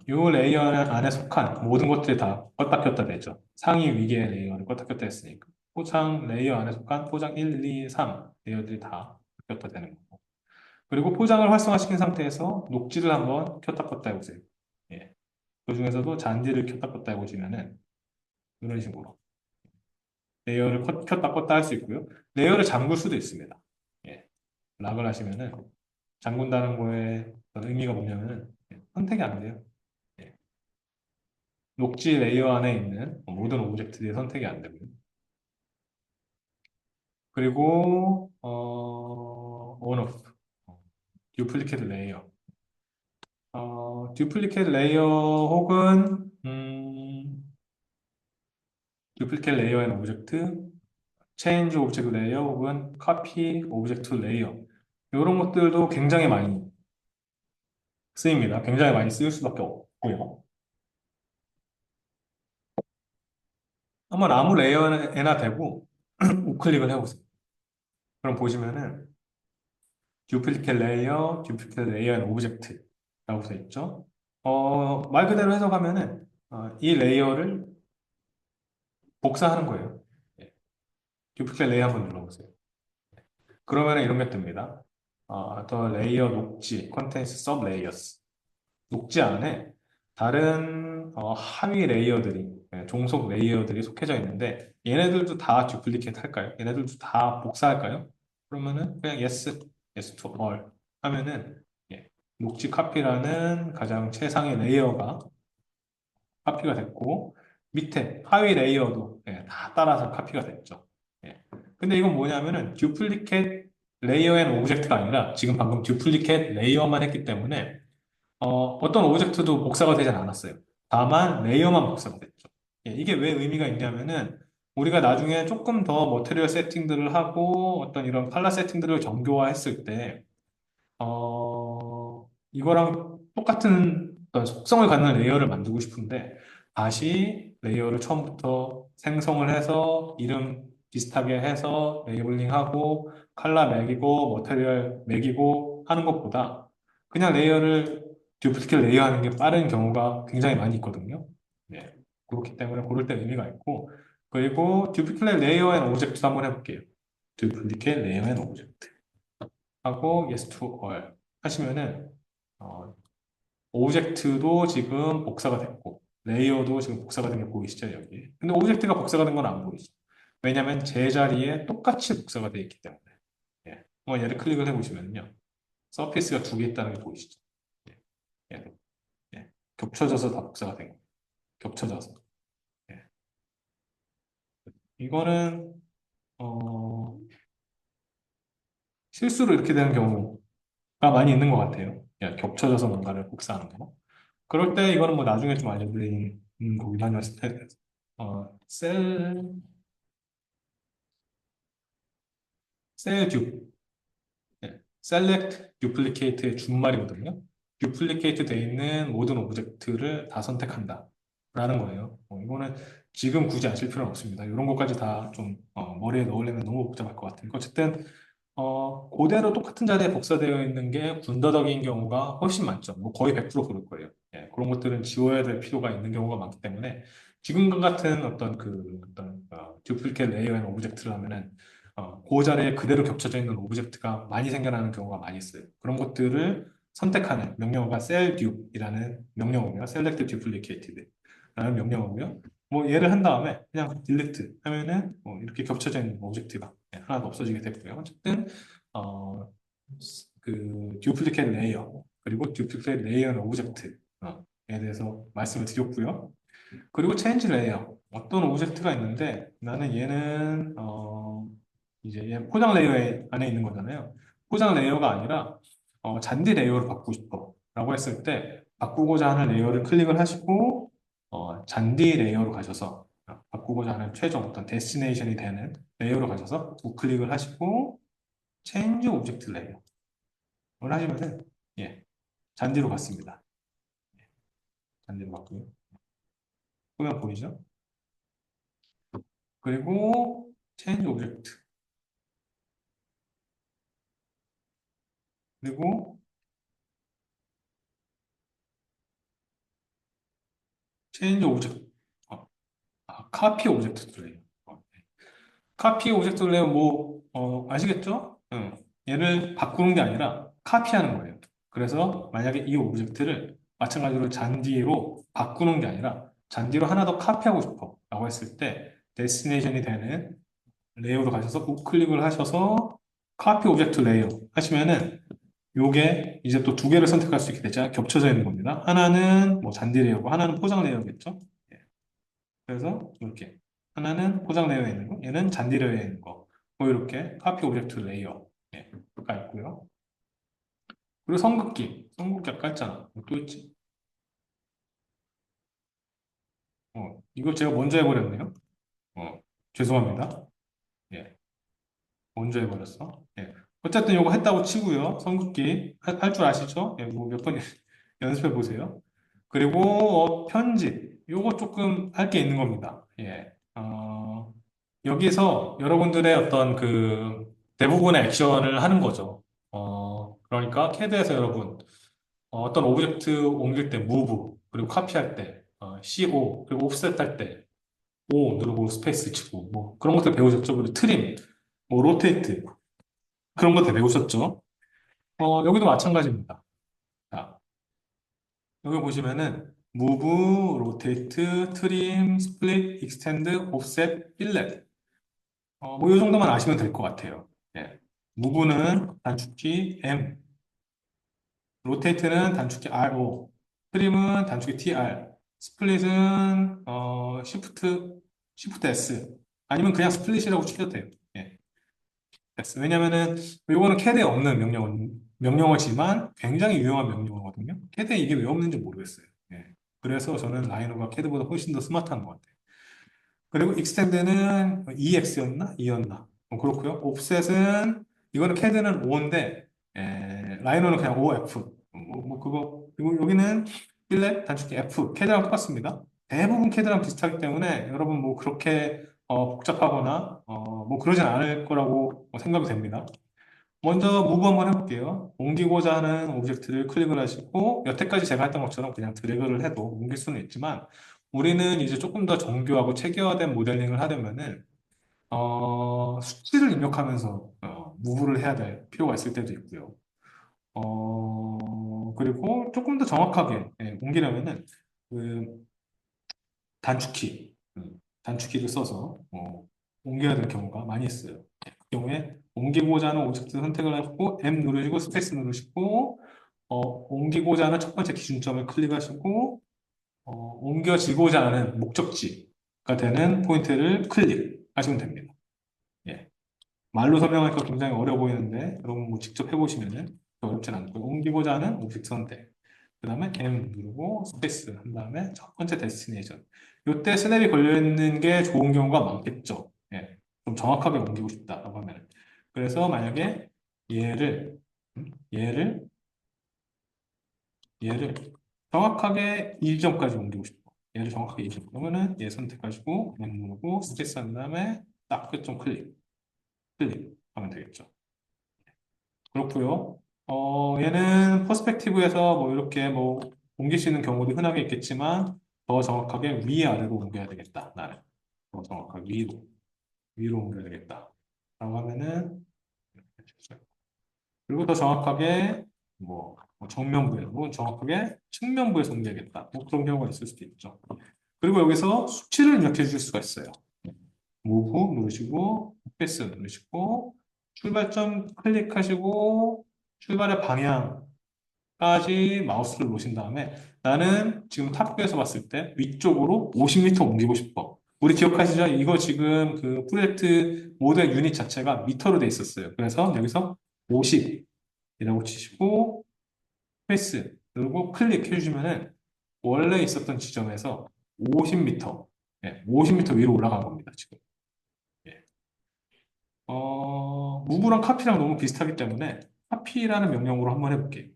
A: 이 레이어 안에 속한 모든 것들이 다 껐다 켰다 되죠. 상위 위계 레이어를 껐다 켰다 했으니까. 포장 레이어 안에 속한 포장 1, 2, 3 레이어들이 다 켰다 되는 거고. 그리고 포장을 활성화시킨 상태에서 녹지를 한번 켰다 껐다 해보세요. 예. 그 중에서도 잔디를 켰다 껐다 해보시면은 이런 식으로 레이어를 켰다 껐다 할 수 있고요. 레이어를 잠글 수도 있습니다. 예. 락을 하시면은 잠근다는 거에 의미가 뭐냐면은 선택이 안 돼요. 예. 녹지 레이어 안에 있는 모든 오브젝트들이 선택이 안 되고요. 그리고 온오프 듀플리케이트 레이어 듀플리케이트 레이어 혹은 듀플리케이트 레이어 앤 오브젝트 체인지 오브젝트 레이어 혹은 카피 오브젝트 레이어 이런 것들도 굉장히 많이 쓰입니다. 굉장히 많이 쓰일 수밖에 없고요. 한번 아무 레이어에나 대고 우클릭을 해보세요. 그럼 보시면은 듀플리케이트 레이어, 듀플리케이트 레이어 앤 오브젝트라고 되어 있죠. 말 그대로 해석하면은 이 레이어를 복사하는 거예요. 예. 듀플리케이트 레이어 한번 눌러보세요. 그러면은 이런 게 뜹니다. 더 레이어 녹지, 컨텐츠 서브 레이어스. 녹지 안에 다른 하위 레이어들이, 종속 레이어들이 속해져 있는데 얘네들도 다 듀플리케이트 할까요? 얘네들도 다 복사할까요? 그러면은 그냥 yes to all 하면은 녹지 카피라는 가장 최상의 레이어가 카피가 됐고 밑에 하위 레이어도 다 따라서 카피가 됐죠. 예. 근데 이건 뭐냐면은 듀플리케이트 레이어 앤 오브젝트가 아니라 지금 방금 듀플리케이트 레이어만 했기 때문에 어떤 오브젝트도 복사가 되진 않았어요. 다만 레이어만 복사가 됐죠. 예, 이게 왜 의미가 있냐면은 우리가 나중에 조금 더 머테리얼 세팅들을 하고 어떤 이런 칼라 세팅들을 정교화했을 때 이거랑 똑같은 어떤 속성을 갖는 레이어를 만들고 싶은데 다시 레이어를 처음부터 생성을 해서 이름 비슷하게 해서 레이블링하고 칼라 매기고 머테리얼 매기고 하는 것보다 그냥 레이어를 듀플리케이트 레이어하는 게 빠른 경우가 굉장히 많이 있거든요. 네. 그렇기 때문에 고를 때 의미가 있고 그리고 듀플리케이트 레이어 앤 오브젝트도 한번 해볼게요. 듀플리케이트 레이어 앤 오브젝트 하고 yes to all 하시면은 어, 오브젝트도 지금 복사가 됐고 레이어도 지금 복사가 된 게 보이시죠 여기. 근데 오브젝트가 복사가 된 건 안 보이죠. 왜냐하면 제자리에 똑같이 복사가 되어 있기 때문에. 예. 얘를 클릭을 해보시면요 서피스가 두 개 있다는 게 보이시죠. 예. 예. 예. 겹쳐져서 다 복사가 된 거예요. 겹쳐져서. 예. 이거는 어, 실수로 이렇게 되는 경우가 많이 있는 것 같아요. 예, 겹쳐져서 뭔가를 복사하는 거. 그럴 때 이거는 뭐 나중에 좀 알려드리는 거긴 하지만 셀, 듀, 셀렉트 듀플리케이트의 준말이거든요. 듀플리케이트 돼 있는 모든 오브젝트를 다 선택한다. 라는 거예요. 이거는 지금 굳이 아실 필요는 없습니다. 이런 것까지 다 좀 머리에 넣으려면 너무 복잡할 것 같으니까. 어쨌든 그대로 똑같은 자리에 복사되어 있는 게 군더더기인 경우가 훨씬 많죠. 뭐 거의 100% 그럴 거예요. 예, 그런 것들은 지워야 될 필요가 있는 경우가 많기 때문에 지금과 같은 어떤 듀플리케이트 레이어 앤 오브젝트를 하면은 그 자리에 그대로 겹쳐져 있는 오브젝트가 많이 생겨나는 경우가 많이 있어요. 그런 것들을 선택하는 명령어가 셀듀이라는 명령어고요. Select Duplicated 라는 명령어고요. 뭐 얘를 한 다음에 그냥 딜리트 하면은 이렇게 겹쳐져 있는 오브젝트가 하나도 없어지게 됐고요. 어쨌든 어, 그 듀플리케이트 레이어 그리고 듀플리케이트 레이어 오브젝트 에 대해서 말씀을 드렸고요. 그리고 체인지 레이어 어떤 오브젝트가 있는데 나는 얘는 이제 얘 포장 레이어 안에 있는 거잖아요. 포장 레이어가 아니라 잔디 레이어로 바꾸고 싶어 라고 했을 때 바꾸고자 하는 레이어를 클릭을 하시고 잔디 레이어로 가셔서 바꾸고자 하는 최종 어떤 데스티네이션이 되는 레이어로 가셔서 우클릭을 하시고 체인지 오브젝트 레이어를 하시면은 예 잔디로 갔습니다. 잔디로 갔고요. 보면 보이죠? 그리고 체인지 오브젝트 그리고 체인지 오브젝트 카피 오브젝트 레이어 카피 오브젝트 레이어 뭐 아시겠죠? 응. 얘를 바꾸는 게 아니라 카피하는 거예요. 그래서 만약에 이 오브젝트를 마찬가지로 잔디로 바꾸는 게 아니라 잔디로 하나 더 카피하고 싶어 라고 했을 때 데스티네이션이 되는 레이어로 가셔서 우클릭을 하셔서 카피 오브젝트 레이어 하시면은 요게 이제 또 두 개를 선택할 수 있게 되죠. 겹쳐져 있는 겁니다. 하나는 뭐 잔디 레이어고 하나는 포장 레이어겠죠. 예. 그래서 이렇게 하나는 포장 레이어에 있는 거, 얘는 잔디 레이어에 있는 거. 뭐 이렇게 카피 오브젝트 레이어가 있고요. 그리고 성급기 아까 했잖아. 또 있지. 이걸 제가 먼저 해버렸네요. 어, 죄송합니다. 예, 먼저 해버렸어. 예. 어쨌든 이거 했다고 치고요. 성급기 할 줄 아시죠? 예, 뭐 몇 번 연습해 보세요. 그리고 편집. 요거 조금 할 게 있는 겁니다. 예. 여기서 여러분들의 어떤 그 대부분의 액션을 하는 거죠. 그러니까 CAD에서 여러분 어떤 오브젝트 옮길 때 move 그리고 카피할 때 CO 그리고 offset 할 때 O 누르고 스페이스 치고 뭐 그런 것들 배우셨죠? 그리고 트림, 뭐 로테이트 그런 것들 배우셨죠? 여기도 마찬가지입니다. 자, 여기 보시면은 move, rotate, trim, split, extend, offset, fillet 뭐 이 정도만 아시면 될 것 같아요. 예. muve는 단축키 M, rotate는 단축키 RO, trim은 단축키 TR, split은 shift S 아니면 그냥 split이라고 치셔도 돼요. 예. S. 왜냐면은 이거는 CAD에 없는 명령어지만 굉장히 유용한 명령어거든요. CAD에 이게 왜 없는지 모르겠어요. 예. 그래서 저는 라이노가 CAD보다 훨씬 더 스마트한 것 같아요. 그리고 익스텐드는 EX였나? E였나? 그렇고요. 옵셋은 이거는 캐드는 O인데 라이너는 그냥 OF. 그거 그리고 여기는 필렛 단축키 F. 캐드랑 똑같습니다. 대부분 캐드랑 비슷하기 때문에 여러분 뭐 그렇게 복잡하거나 뭐 그러진 않을 거라고 생각이 됩니다. 먼저 무브 한번 해볼게요. 옮기고자 하는 오브젝트를 클릭을 하시고 여태까지 제가 했던 것처럼 그냥 드래그를 해도 옮길 수는 있지만 우리는 이제 조금 더 정교하고 체계화된 모델링을 하려면은 수치를 입력하면서 무브를 해야 될 필요가 있을 때도 있고요. 그리고 조금 더 정확하게 옮기려면은 그 단축키를 써서 옮겨야 될 경우가 많이 있어요. 그 경우에 옮기고자 하는 오브젝트 선택을 하시고 M 누르시고 스페이스 누르시고 옮기고자 하는 첫 번째 기준점을 클릭하시고 옮겨지고자 하는 목적지가 되는 포인트를 클릭하시면 됩니다. 예. 말로 설명하니까 굉장히 어려워 보이는데 여러분 뭐 직접 해보시면은 어렵진 않고요. 옮기고자 하는 오브젝트 선택. 그 다음에 M 누르고 스페이스 한 다음에 첫 번째 데스티네이션. 이때 스냅이 걸려있는 게 좋은 경우가 많겠죠. 예. 좀 정확하게 옮기고 싶다라고 하면. 그래서 만약에 얘를, 얘를, 얘를 정확하게 이 점까지 옮기고 싶어. 얘를 정확하게 이 점. 그러면은 얘 선택하시고 M 누르고 스페이스 한 다음에 딱 끝점 클릭하면 되겠죠. 그렇고요. 얘는 퍼스펙티브에서 뭐 이렇게 뭐 옮길 수 있는 경우도 흔하게 있겠지만 더 정확하게 위아래로 옮겨야 되겠다. 나는 더 정확하게 위로 옮겨야 되겠다. 라고 하면은 그리고 더 정확하게 뭐 정면부에, 뭐 정확하게 측면부에서 옮겨야겠다. 뭐 그런 경우가 있을 수도 있죠. 그리고 여기서 수치를 입력해 주실 수가 있어요. 무브 누르시고, 패스 누르시고, 출발점 클릭하시고, 출발의 방향까지 마우스를 놓으신 다음에 나는 지금 탑뷰에서 봤을 때 위쪽으로 50m 옮기고 싶어. 우리 기억하시죠? 이거 지금 그 프로젝트 모델 유닛 자체가 미터로 돼 있었어요. 그래서 여기서 50이라고 치시고, 패스 누르고 클릭해 주시면은 원래 있었던 지점에서 50m, 50m 위로 올라간 겁니다, 지금. 예. 무브랑 카피랑 너무 비슷하기 때문에 카피라는 명령으로 한번 해볼게요.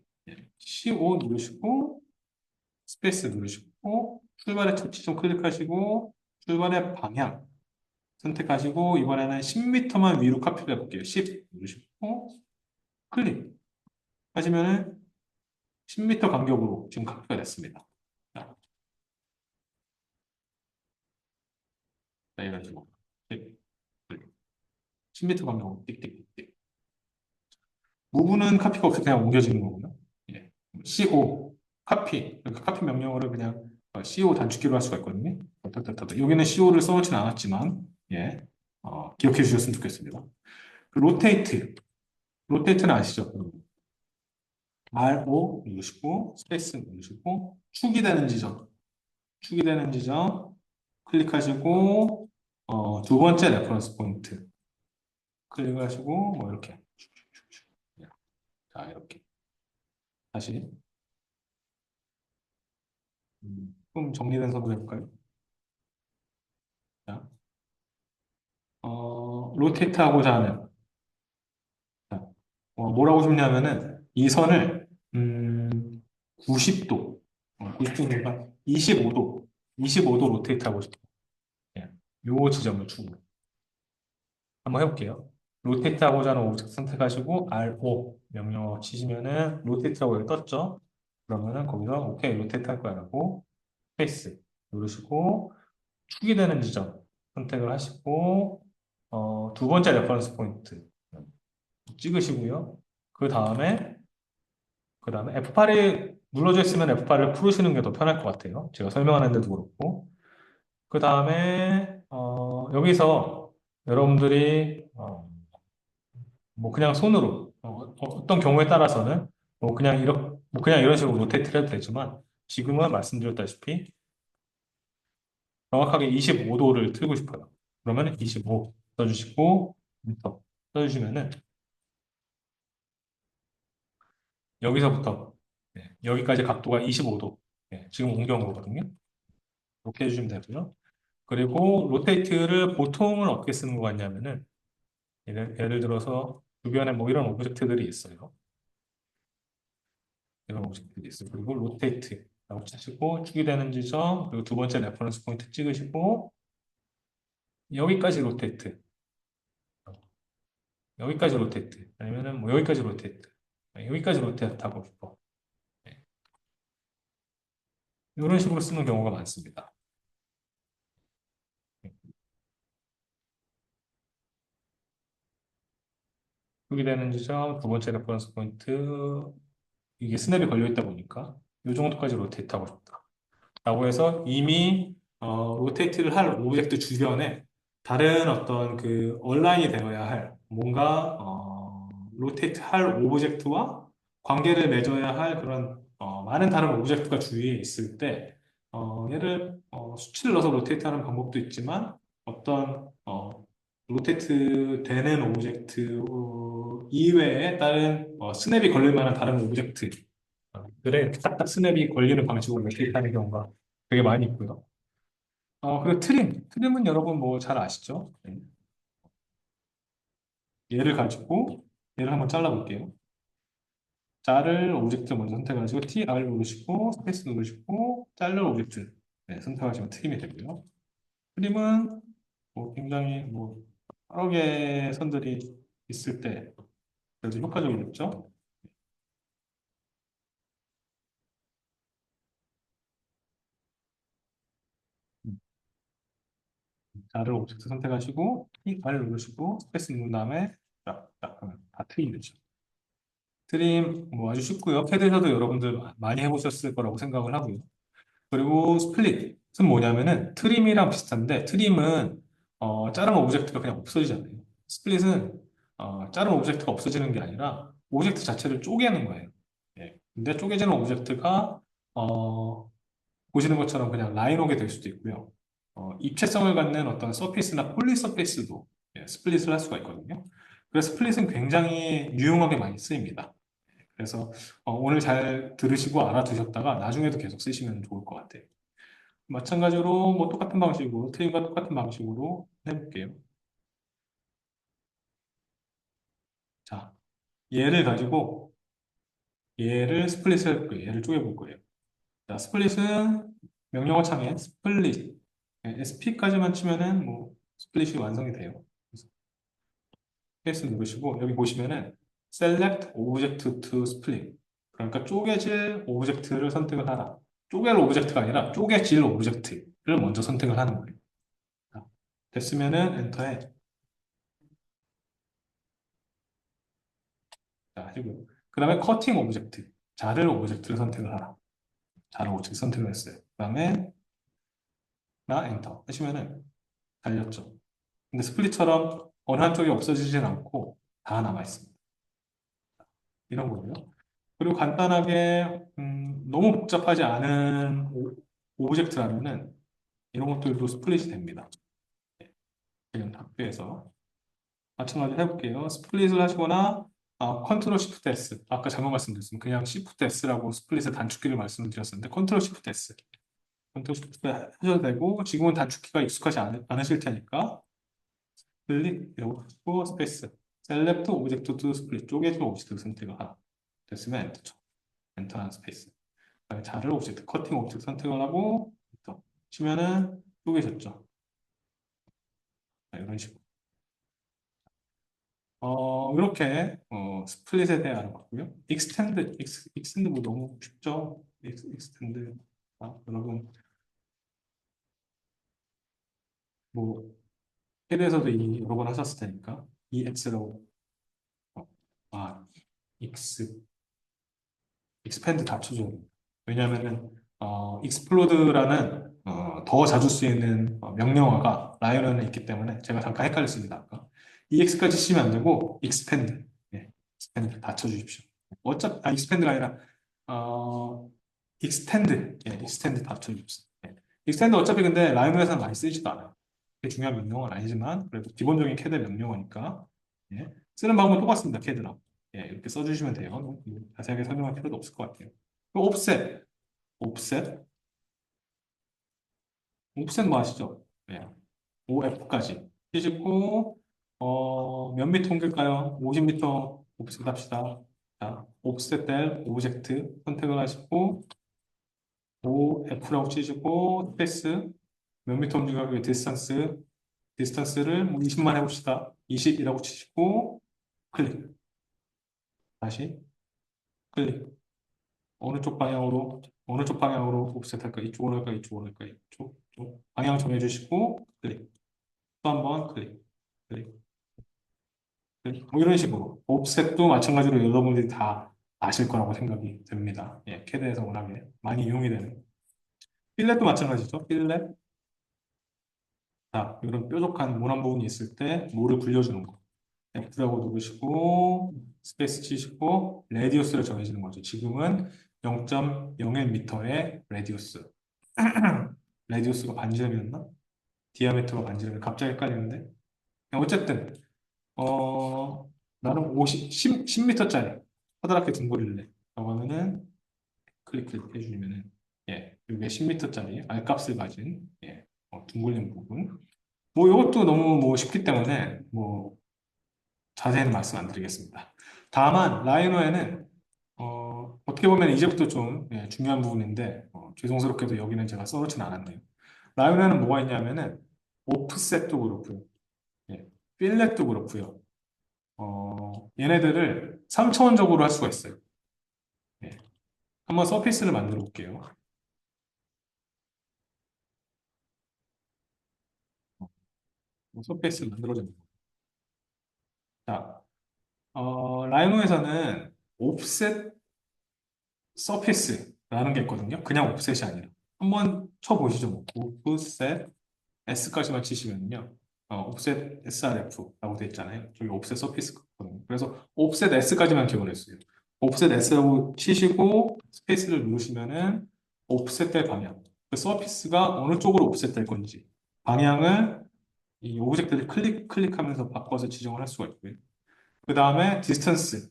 A: CO 누르시고 스페이스 누르시고 출발의 첫 지점 클릭하시고 출발의 방향 선택하시고 이번에는 10m만 위로 카피를 해볼게요. 10 누르시고 클릭 하시면은 10m 간격으로 지금 카피가 됐습니다. 자, 이런 식으로 10m 간격으로 띡띡띡. 무브는 카피가 없이 그냥 옮겨지는 거고요. 예. CO 카피 그러니까 카피 명령어를 그냥 CO 단축키로 할 수가 있거든요. 여기는 CO를 써놓진 않았지만 예. 기억해 주셨으면 좋겠습니다. 그 로테이트는 아시죠? RO 누르시고 스페이스 누르시고 축이 되는 지점 클릭하시고 두 번째 레퍼런스 포인트 클릭하시고 뭐 이렇게 예. 자 이렇게 다시 좀 정리된 선도 해볼까요? 자, 로테이트 하고자 하는 자, 뭐라고 싶냐면은 이 선을 90도 90도니까 25도 로테이트 하고 싶어요. 예. 요 지점을 주고 한번 해볼게요. 로테이트 하고자 하는 오브젝트 선택하시고 RO 명령어 치시면은 로테이트라고 여기 떴죠? 그러면은 거기서 오케이 로테이트 할 거야라고 스페이스 누르시고 축이 되는 지점 선택을 하시고 두 번째 레퍼런스 포인트 찍으시고요. 그 다음에 F8이 눌러져 있으면 F8을 풀으시는 게 더 편할 것 같아요. 제가 설명하는데도 그렇고. 그 다음에 여기서 여러분들이 뭐 그냥 손으로 떤 경우에 따라서는 뭐 그냥 이런 식으로 로테이트를 해도 되지만 지금은 말씀드렸다시피 정확하게 25도를 틀고 싶어요. 그러면 25 써주시고 엔터 써주시면은 여기서부터 여기까지 각도가 25도 지금 옮겨온 거거든요. 이렇게 해주시면 되고요. 그리고 로테이트를 보통은 어떻게 쓰는 것 같냐면은 예를 들어서 주변에 뭐 이런 오브젝트들이 있어요. 이런 오브젝트들이 있어요. 그리고 로테이트라고 치시고 축이 되는 지점 그리고 두 번째 레퍼런스 포인트 찍으시고 여기까지 로테이트 여기까지 로테이트 아니면은 뭐 여기까지 로테이트 여기까지 로테이트 하고 싶어. 네. 이런 식으로 쓰는 경우가 많습니다. 축이 되는 지점 두 번째 레퍼런스 포인트 이게 스냅이 걸려 있다 보니까 이 정도까지 로테이트 하고 싶다. 라고 해서 이미 로테이트를 할 오브젝트 주변에 다른 어떤 그 얼라인이 되어야 할 뭔가 로테이트 할 오브젝트와 관계를 맺어야 할 그런 많은 다른 오브젝트가 주위에 있을 때 얘를 수치를 넣어서 로테이트 하는 방법도 있지만 어떤 로테이트 되는 오브젝트 이외에 다른 스냅이 걸릴 만한 다른 오브젝트 그래 딱딱 스냅이 걸리는 방식으로 로테이트하는 경우가 되게 많이 있고요. 그리고 트림은 여러분 뭐 잘 아시죠? 네. 얘를 가지고 얘를 한번 잘라볼게요. 자를 오브젝트 먼저 선택하시고 TR 누르시고 스페이스 누르시고 자를 오브젝트 선택하시면 트림이 되고요. 트림은 뭐 굉장히 뭐 여러 개의 선들이 있을 때 그래도 효과적이겠죠? 자를 오브젝트 선택하시고 TR 누르시고 스페이스 누른 다음에 딱 하면 다 트림이 되죠. 트림 뭐 아주 쉽고요. 패드에서도 여러분들 많이 해보셨을 거라고 생각을 하고요. 그리고 뭐냐면은 트림이랑 비슷한데 트림은 자른 오브젝트가 그냥 없어지잖아요. 스플릿은 자른 오브젝트가 없어지는 게 아니라 오브젝트 자체를 쪼개는 거예요. 예. 근데 쪼개지는 오브젝트가 어, 보시는 것처럼 그냥 라인 오게 될 수도 있고요. 입체성을 갖는 어떤 서피스나 폴리 서피스도 스플릿을 할 수가 있거든요. 그래서 스플릿은 굉장히 유용하게 많이 쓰입니다. 그래서 오늘 잘 들으시고 알아두셨다가 나중에도 계속 쓰시면 좋을 것 같아요. 마찬가지로 뭐 똑같은 방식으로, 트림과 똑같은 방식으로 해볼게요. 자, 얘를 가지고 얘를 스플릿을 해볼 거예요. 얘를 쪼개볼 거예요. 자, 스플릿은 명령어 창에 스플릿, SP까지만 치면은 뭐 스플릿이 완성이 돼요. 그래서 스페이스 누르시고 여기 보시면은 Select Object to Split. 그러니까 쪼개질 오브젝트를 선택을 하라. 쪼갤 오브젝트가 아니라 쪼개질 오브젝트를 먼저 선택을 하는 거예요. 자, 됐으면은 엔터에 자, 하시고요. 그 다음에 커팅 오브젝트, 자를 오브젝트를 선택을 하라. 자를 오브젝트 선택을 했어요. 그 다음에 나 엔터 하시면은 달렸죠. 근데 스플릿처럼 어느 한쪽이 없어지진 않고 다 남아 있습니다. 이런 거고요. 그리고 간단하게 너무 복잡하지 않은 오브젝트라면은 이런 것들도 스플릿이 됩니다. 그냥 학교에서 마찬가지로 해볼게요. 스플릿을 하시거나 컨트롤 시프트 S 아까 잘못 말씀드렸습니다. 그냥 시프트 S라고 스플릿의 단축키를 말씀드렸었는데 컨트롤 시프트 S 컨트롤 시프트 하셔도 되고 지금은 단축키가 익숙하지 않으실 테니까 클릭 이러고 하시고 스페이스 셀렉트 오브젝트 투 스플릿 쪼개진 오브젝트 선택을 하라. 됐으면 엔터죠. 엔터한 스페이스 그다음에 자를 오브젝트 커팅 오브젝트 선택을 하고 엔터 치면은 쪼개졌죠. 이런 식으로 이렇게 스플릿에 대해 알아봤고요. 익스텐드 뭐 너무 쉽죠? 익스텐드 여러분 뭐 캐드에서도 이미 여러 번 하셨을 테니까 EX라고 어, 아 익스 익스펜드 다 쳐줘요. 왜냐하면은 익스플로드라는 더 자주 쓰이는 명령어가 라이언에 있기 때문에 제가 잠깐 헷갈렸습니다. 아까 EX까지 치면 안 되고 익스펜드 예, 익스펜드 다 쳐주십시오. 익스펜드가 아니라 어, 익스텐드 예, 익스텐드 다 쳐주십시오. 예. 익스텐드 어차피 근데 라이언에서는 많이 쓰이지도 않아요. 그게 중요한 명령어는 아니지만 그래도 기본적인 캐드 명령어니까 예. 쓰는 방법은 똑같습니다. 캐드랑 예, 이렇게 써주시면 돼요. 자세하게 설명할 필요도 없을 것 같아요. 옵셋, 옵셋, 옵셋 뭐 아시죠? 네. OF까지 찢고 몇 미터 옮길까요? 50미터 옵셋 합시다. 자, 옵셋 될 오브젝트 선택을 하시고 OF라고 치시고 스페이스 몇 미터 옮기고요? 디스턴스를 뭐 20만 해봅시다. 20이라고 치시고 클릭. 다시 클릭. 어느 쪽 방향으로 옵셋 할까? 이쪽으로 할까? 이쪽으로 할까? 이쪽 방향 정해주시고 클릭. 또 한 번 클릭. 클릭. 클릭. 뭐 이런 식으로 옵셋도 마찬가지로 여러분들이 다 아실 거라고 생각이 됩니다. 예, 캐드에서 워낙에 많이 이용이 되는 필렛도 마찬가지죠. 필렛. 자, 이런 뾰족한 모난 부분이 있을 때 뭐를 굴려주는 거. F라고 누르시고 스페이스 치시고 레디우스를 정해주는 거죠. 지금은 0.01m의 레디우스. 레디우스가 반지름이었나? 디아메트가 반지름이 갑자기 헷갈리는데. 어쨌든 나는 10m짜리 커다랗게 둥그릴래. 라고 하면은 클릭 해주시면은 이게 10m짜리 알값을 가진 둥글린 부분. 뭐 이것도 너무 뭐 쉽기 때문에 뭐 자세히는 말씀 안 드리겠습니다. 다만 라이노에는 어떻게 보면 이제부터 좀 중요한 부분인데 죄송스럽게도 여기는 제가 써놓진 않았네요. 라이노에는 뭐가 있냐면은 오프셋도 그렇고요. 예, 필렛도 그렇고요. 얘네들을 3차원적으로 할 수가 있어요. 예, 한번 서피스를 만들어 볼게요. 서피스를 만들어줍니다. 자, 라이노에서는 옵셋 서피스라는 게 있거든요. 그냥 옵셋이 아니라. 한번 쳐 보시죠. 뭐. 오프셋 S까지만 치시면요. 옵셋 SRF라고 돼 있잖아요. 저기 옵셋 서피스거든요. 그래서 옵셋 S까지만 기억을 했어요. 옵셋 S라고 치시고 스페이스를 누르시면은 옵셋 될 방향. 그 서피스가 어느 쪽으로 옵셋 될 건지 방향을 이 오브젝트를 클릭하면서 바꿔서 지정을 할 수가 있고요. 그 다음에 디스턴스를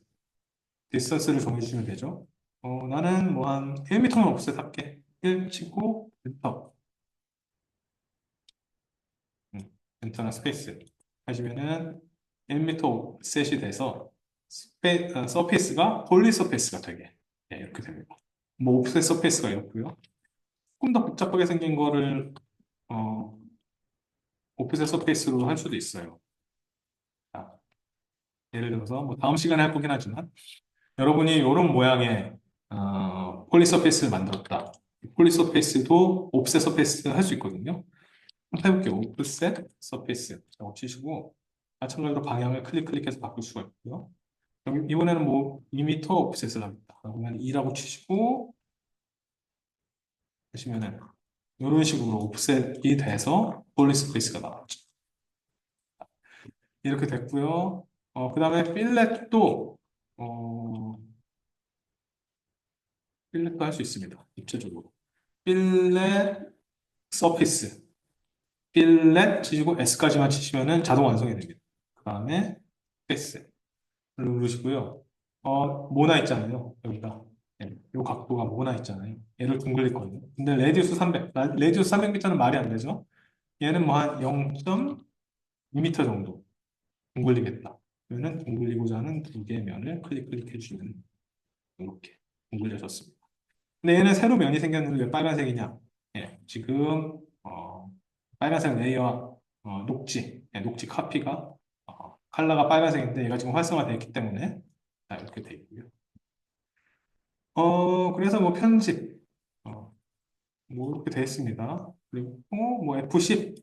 A: 정해주시면 되죠. 나는 뭐 한 1m만 옵셋 할게. 1 치고 엔터. 엔터나 스페이스 하시면은 1m 셋이 돼서 서페이스가 폴리 서페이스가 되게 이렇게 됩니다. 뭐 옵셋 서페이스가 이렇고요. 조금 더 복잡하게 생긴 거를 어, 오프셋 서페이스로 할 수도 있어요. 자, 예를 들어서 뭐 다음 시간에 할 거긴 하지만 여러분이 이런 모양의 폴리 서페이스를 만들었다. 폴리 서페이스도 옵셋 서페이스 할 수 있거든요. 한번 해볼게요. 오프셋 서페이스라고 치시고 마찬가지로 방향을 클릭해서 바꿀 수가 있고요. 여기 이번에는 뭐 2m 오프셋을 하겠다. 그러면 2라고 치시고 하시면은 이런 식으로 오프셋이 돼서 폴리 스페이스가 나왔죠. 이렇게 됐고요. 그 다음에 필렛도 할 수 있습니다. 입체적으로. 필렛 서피스. 필렛 치시고 S까지만 치시면은 자동 완성이 됩니다. 그 다음에 패스 누르시고요. 모나 있잖아요. 여기가. 이 각도가 모나 있잖아요. 얘를 둥글릴 거예요. 근데 레디우스 300. 레디우스 300m는 말이 안 되죠. 얘는 뭐 한 0.2m 정도 둥글리겠다. 그러면 둥글리고자 하는 두 개의 면을 클릭해 주시면 이렇게 둥글려졌습니다. 근데 얘는 새로 면이 생겼는데 왜 빨간색이냐? 지금 빨간색 레이어 녹지 카피가 컬러가 빨간색인데 얘가 지금 활성화되어 있기 때문에 이렇게 되어 있고요. 그래서 뭐 편집 뭐 이렇게 되어 있습니다. 그리고 뭐 F10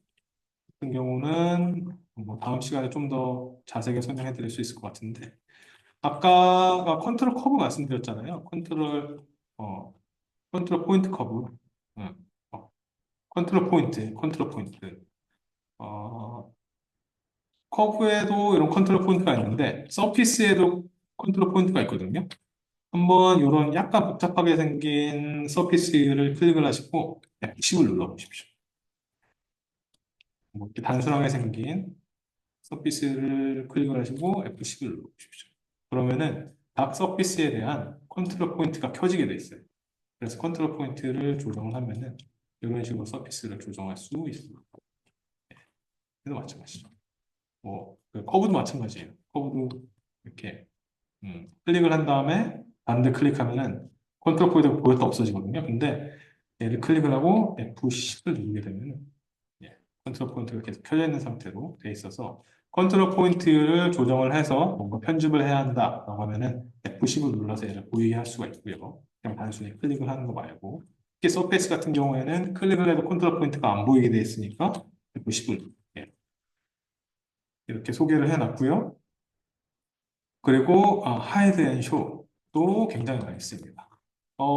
A: 같은 경우는 뭐 다음 시간에 좀 더 자세하게 설명해 드릴 수 있을 것 같은데 아까 컨트롤 커브 말씀드렸잖아요. 어, 컨트롤 포인트 커브. 응. 컨트롤 포인트. 어, 커브에도 이런 컨트롤 포인트가 있는데, 서피스에도 컨트롤 포인트가 있거든요. 한번 이런 약간 복잡하게 생긴 서피스를 클릭을 하시고, F10을 눌러보십시오. 뭐 이렇게 단순하게 생긴 서피스를 클릭을 하시고, F10을 눌러보십시오. 그러면은, 각 서피스에 대한 컨트롤 포인트가 켜지게 돼 있어요. 그래서 컨트롤 포인트를 조정을 하면은, 이런 식으로 서피스를 조정할 수 있습니다. 그래서 마찬가지죠. 그 커브도 마찬가지예요. 커브도 이렇게 클릭을 한 다음에 반대 클릭하면은 컨트롤 포인트가 보였다 없어지거든요. 근데 얘를 클릭을 하고 F10을 누르게 되면 컨트롤 포인트가 계속 켜져 있는 상태로 돼 있어서 컨트롤 포인트를 조정을 해서 뭔가 편집을 해야 한다라고 하면은 F10을 눌러서 얘를 보이게 할 수가 있고요. 그냥 단순히 클릭을 하는 거 말고 특히 서페이스 같은 경우에는 클릭을 해도 컨트롤 포인트가 안 보이게 돼 있으니까 F10을 이렇게 소개를 해놨고요. 그리고 하이드 앤 쇼도 굉장히 많이 씁니다.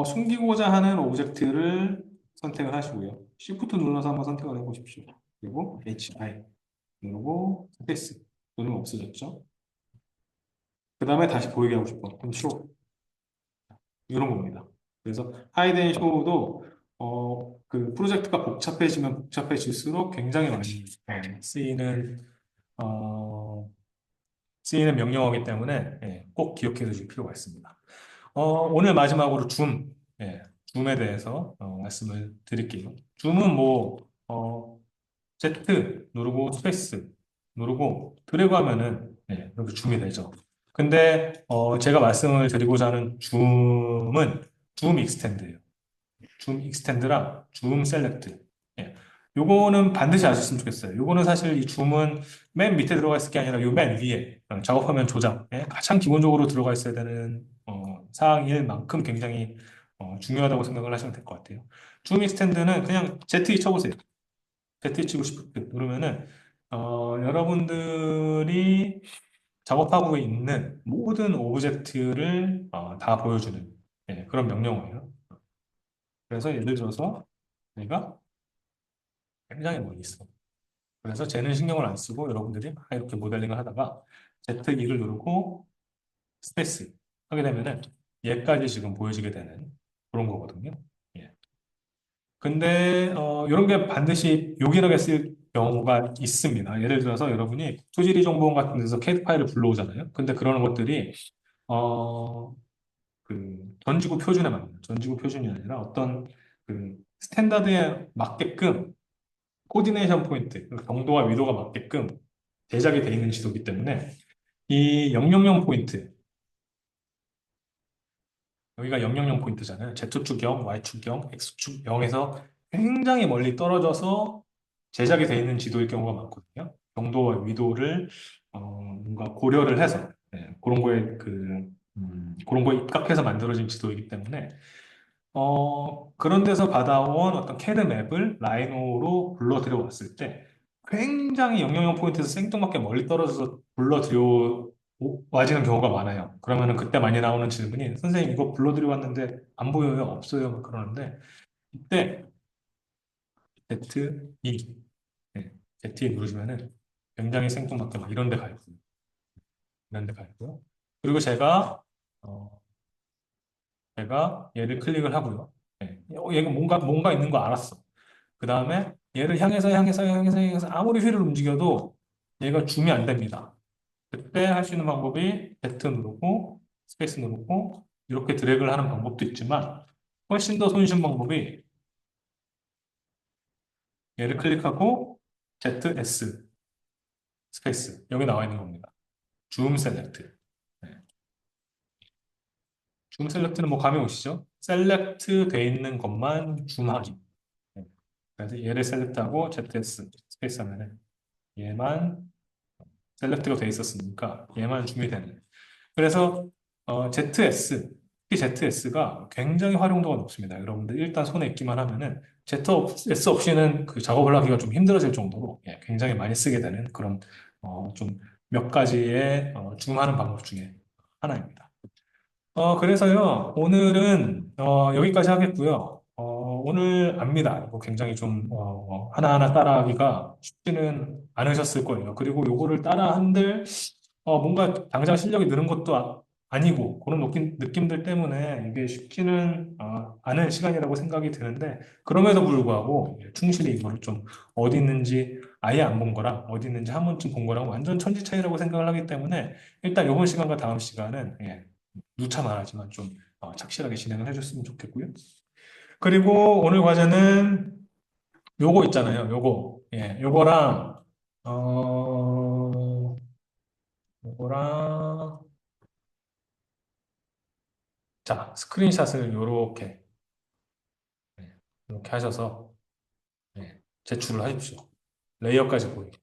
A: 숨기고자 하는 오브젝트를 선택을 하시고요. Shift 눌러서 한번 선택을 해보십시오. 그리고 HI 누르고 스페이스 누르면 없어졌죠. 그 다음에 다시 보이게 하고 싶어. 그럼 쇼 이런 겁니다. 그래서 하이드 앤 쇼도 그 프로젝트가 복잡해지면 복잡해질수록 굉장히 많이 어, 쓰이는 명령어이기 때문에 꼭 기억해 두실 필요가 있습니다. 오늘 마지막으로 줌에 대해서 말씀을 드릴게요. 줌은 Z 누르고 스페이스 누르고 드래그 하면은 이렇게 줌이 되죠. 근데 제가 말씀을 드리고자 하는 줌은 줌 익스텐드예요. 줌 익스텐드랑 줌 셀렉트. 예. 요거는 반드시 아셨으면 좋겠어요. 요거는 사실 이 줌은 맨 밑에 들어가 있을 게 아니라 요 맨 위에 작업하면 조작. 가장 기본적으로 들어가 있어야 되는 사항일 만큼 굉장히 중요하다고 생각을 하시면 될 것 같아요. 줌 익스텐드는 그냥 Z 쳐보세요. Z 치고 Shift 누르면은 여러분들이 작업하고 있는 모든 오브젝트를 다 보여주는 그런 명령어예요. 그래서 예를 들어서 얘가 굉장히 멀리 있어. 그래서 쟤는 신경을 안 쓰고 여러분들이 막 이렇게 모델링을 하다가 Z2를 누르고 스페이스 하게 되면은 얘까지 지금 보여지게 되는 그런 거거든요. 예. 근데 이런 게 반드시 요긴하게 쓸 경우가 있습니다. 예를 들어서 여러분이 토지리 정보원 같은 데서 캐드 파일을 불러오잖아요. 근데 그런 것들이 어, 그 전지구 표준에 맞는 전지구 표준이 아니라 어떤 그 스탠다드에 맞게끔 코디네이션 포인트, 그 경도와 위도가 맞게끔 제작이 돼 있는 지도이기 때문에 이 000 포인트, 여기가 000 포인트잖아요. Z축 0, Y축 0, X축 0에서 굉장히 멀리 떨어져서 제작이 돼 있는 지도일 경우가 많거든요. 경도와 위도를 뭔가 고려를 해서 그런 거에 그런 거에 입각해서 만들어진 지도이기 때문에 그런 데서 받아온 어떤 캐드 맵을 라이노로 불러들여 왔을 때 굉장히 000 포인트에서 생뚱맞게 멀리 떨어져서 불러들여 와지는 경우가 많아요. 그러면은 그때 많이 나오는 질문이 선생님 이거 불러들여 왔는데 안 보여요? 없어요? 막 그러는데 이때 Z2 네, Z2 누르시면은 굉장히 생뚱맞게 막 이런 데 가 있고요. 이런 데 가 있고요. 그리고 제가 얘를 클릭을 하고요. 네, 얘가 뭔가 있는 거 알았어. 그 다음에 얘를 향해서 아무리 휠을 움직여도 얘가 줌이 안 됩니다. 그때 할 수 있는 방법이 Z 누르고 스페이스 누르고 이렇게 드래그를 하는 방법도 있지만 훨씬 더 손쉬운 방법이 얘를 클릭하고 ZS 스페이스 여기 나와 있는 겁니다. 줌 셀렉트. 네. 줌 셀렉트는 뭐 감이 오시죠? 셀렉트 돼 있는 것만 줌하기. 네. 그래서 얘를 셀렉트하고 ZS 스페이스 하면은 얘만 셀렉트가 돼 있었으니까 얘만 줌이 되는. 그래서 ZS, 특히 ZS가 굉장히 활용도가 높습니다. 여러분들 일단 손에 있기만 하면은 ZS 없이는 그 작업을 하기가 좀 힘들어질 정도로 굉장히 많이 쓰게 되는 그런 좀 몇 가지의 줌하는 방법 중에 하나입니다. 그래서요, 오늘은 여기까지 하겠고요. 오늘 압니다. 이거 굉장히 좀 하나하나 따라하기가 쉽지는 않으셨을 거예요. 그리고 요거를 따라한들 뭔가 당장 실력이 느는 것도 아니고 그런 느낌들 때문에 이게 쉽지는 않은 시간이라고 생각이 드는데 그럼에도 불구하고 충실히 이거를 좀 어디 있는지 아예 안 본 거랑 어디 있는지 한 번쯤 본 거랑 완전 천지 차이라고 생각을 하기 때문에 일단 이번 시간과 다음 시간은 누차 말하지만 좀 착실하게 진행을 해줬으면 좋겠고요. 그리고 오늘 과제는 요거 있잖아요. 요거랑 어 요거랑 자, 스크린샷을 이렇게 하셔서 제출을 하십시오. 레이어까지 보이게.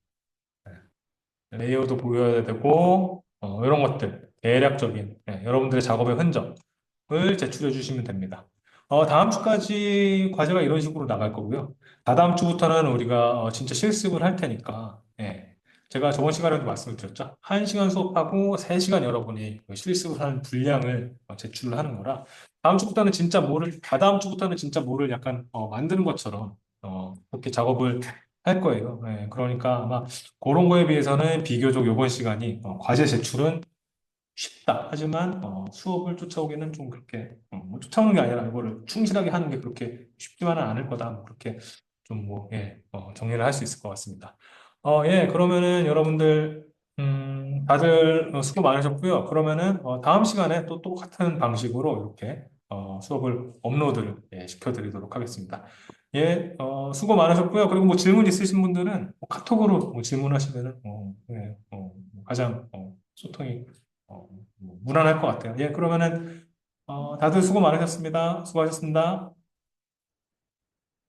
A: 레이어도 보여야 되고, 이런 것들, 대략적인, 여러분들의 작업의 흔적을 제출해 주시면 됩니다. 다음 주까지 과제가 이런 식으로 나갈 거고요. 다다음 주부터는 우리가 진짜 실습을 할 테니까, 제가 저번 시간에도 말씀을 드렸죠. 1시간 수업하고 3시간 여러분이 그 실습을 하는 분량을 제출을 하는 거라, 다다음 주부터는 진짜 뭐를 약간 만드는 것처럼 그렇게 작업을 할 거예요. 그러니까 아마 그런 거에 비해서는 비교적 이번 시간이 과제 제출은 쉽다. 하지만 수업을 쫓아오기는 좀 그렇게 뭐 쫓아오는 게 아니라 이거를 충실하게 하는 게 그렇게 쉽지만은 않을 거다. 뭐 그렇게 좀 뭐 정리를 할 수 있을 것 같습니다. 그러면은 여러분들 다들 수고 많으셨고요. 그러면은 다음 시간에 또 똑같은 방식으로 이렇게 수업을 업로드를 시켜드리도록 하겠습니다. 수고 많으셨고요. 그리고 뭐 질문 있으신 분들은 뭐 카톡으로 뭐 질문하시면은 가장 소통이 무난할 것 같아요. 그러면은 다들 수고 많으셨습니다. 수고하셨습니다.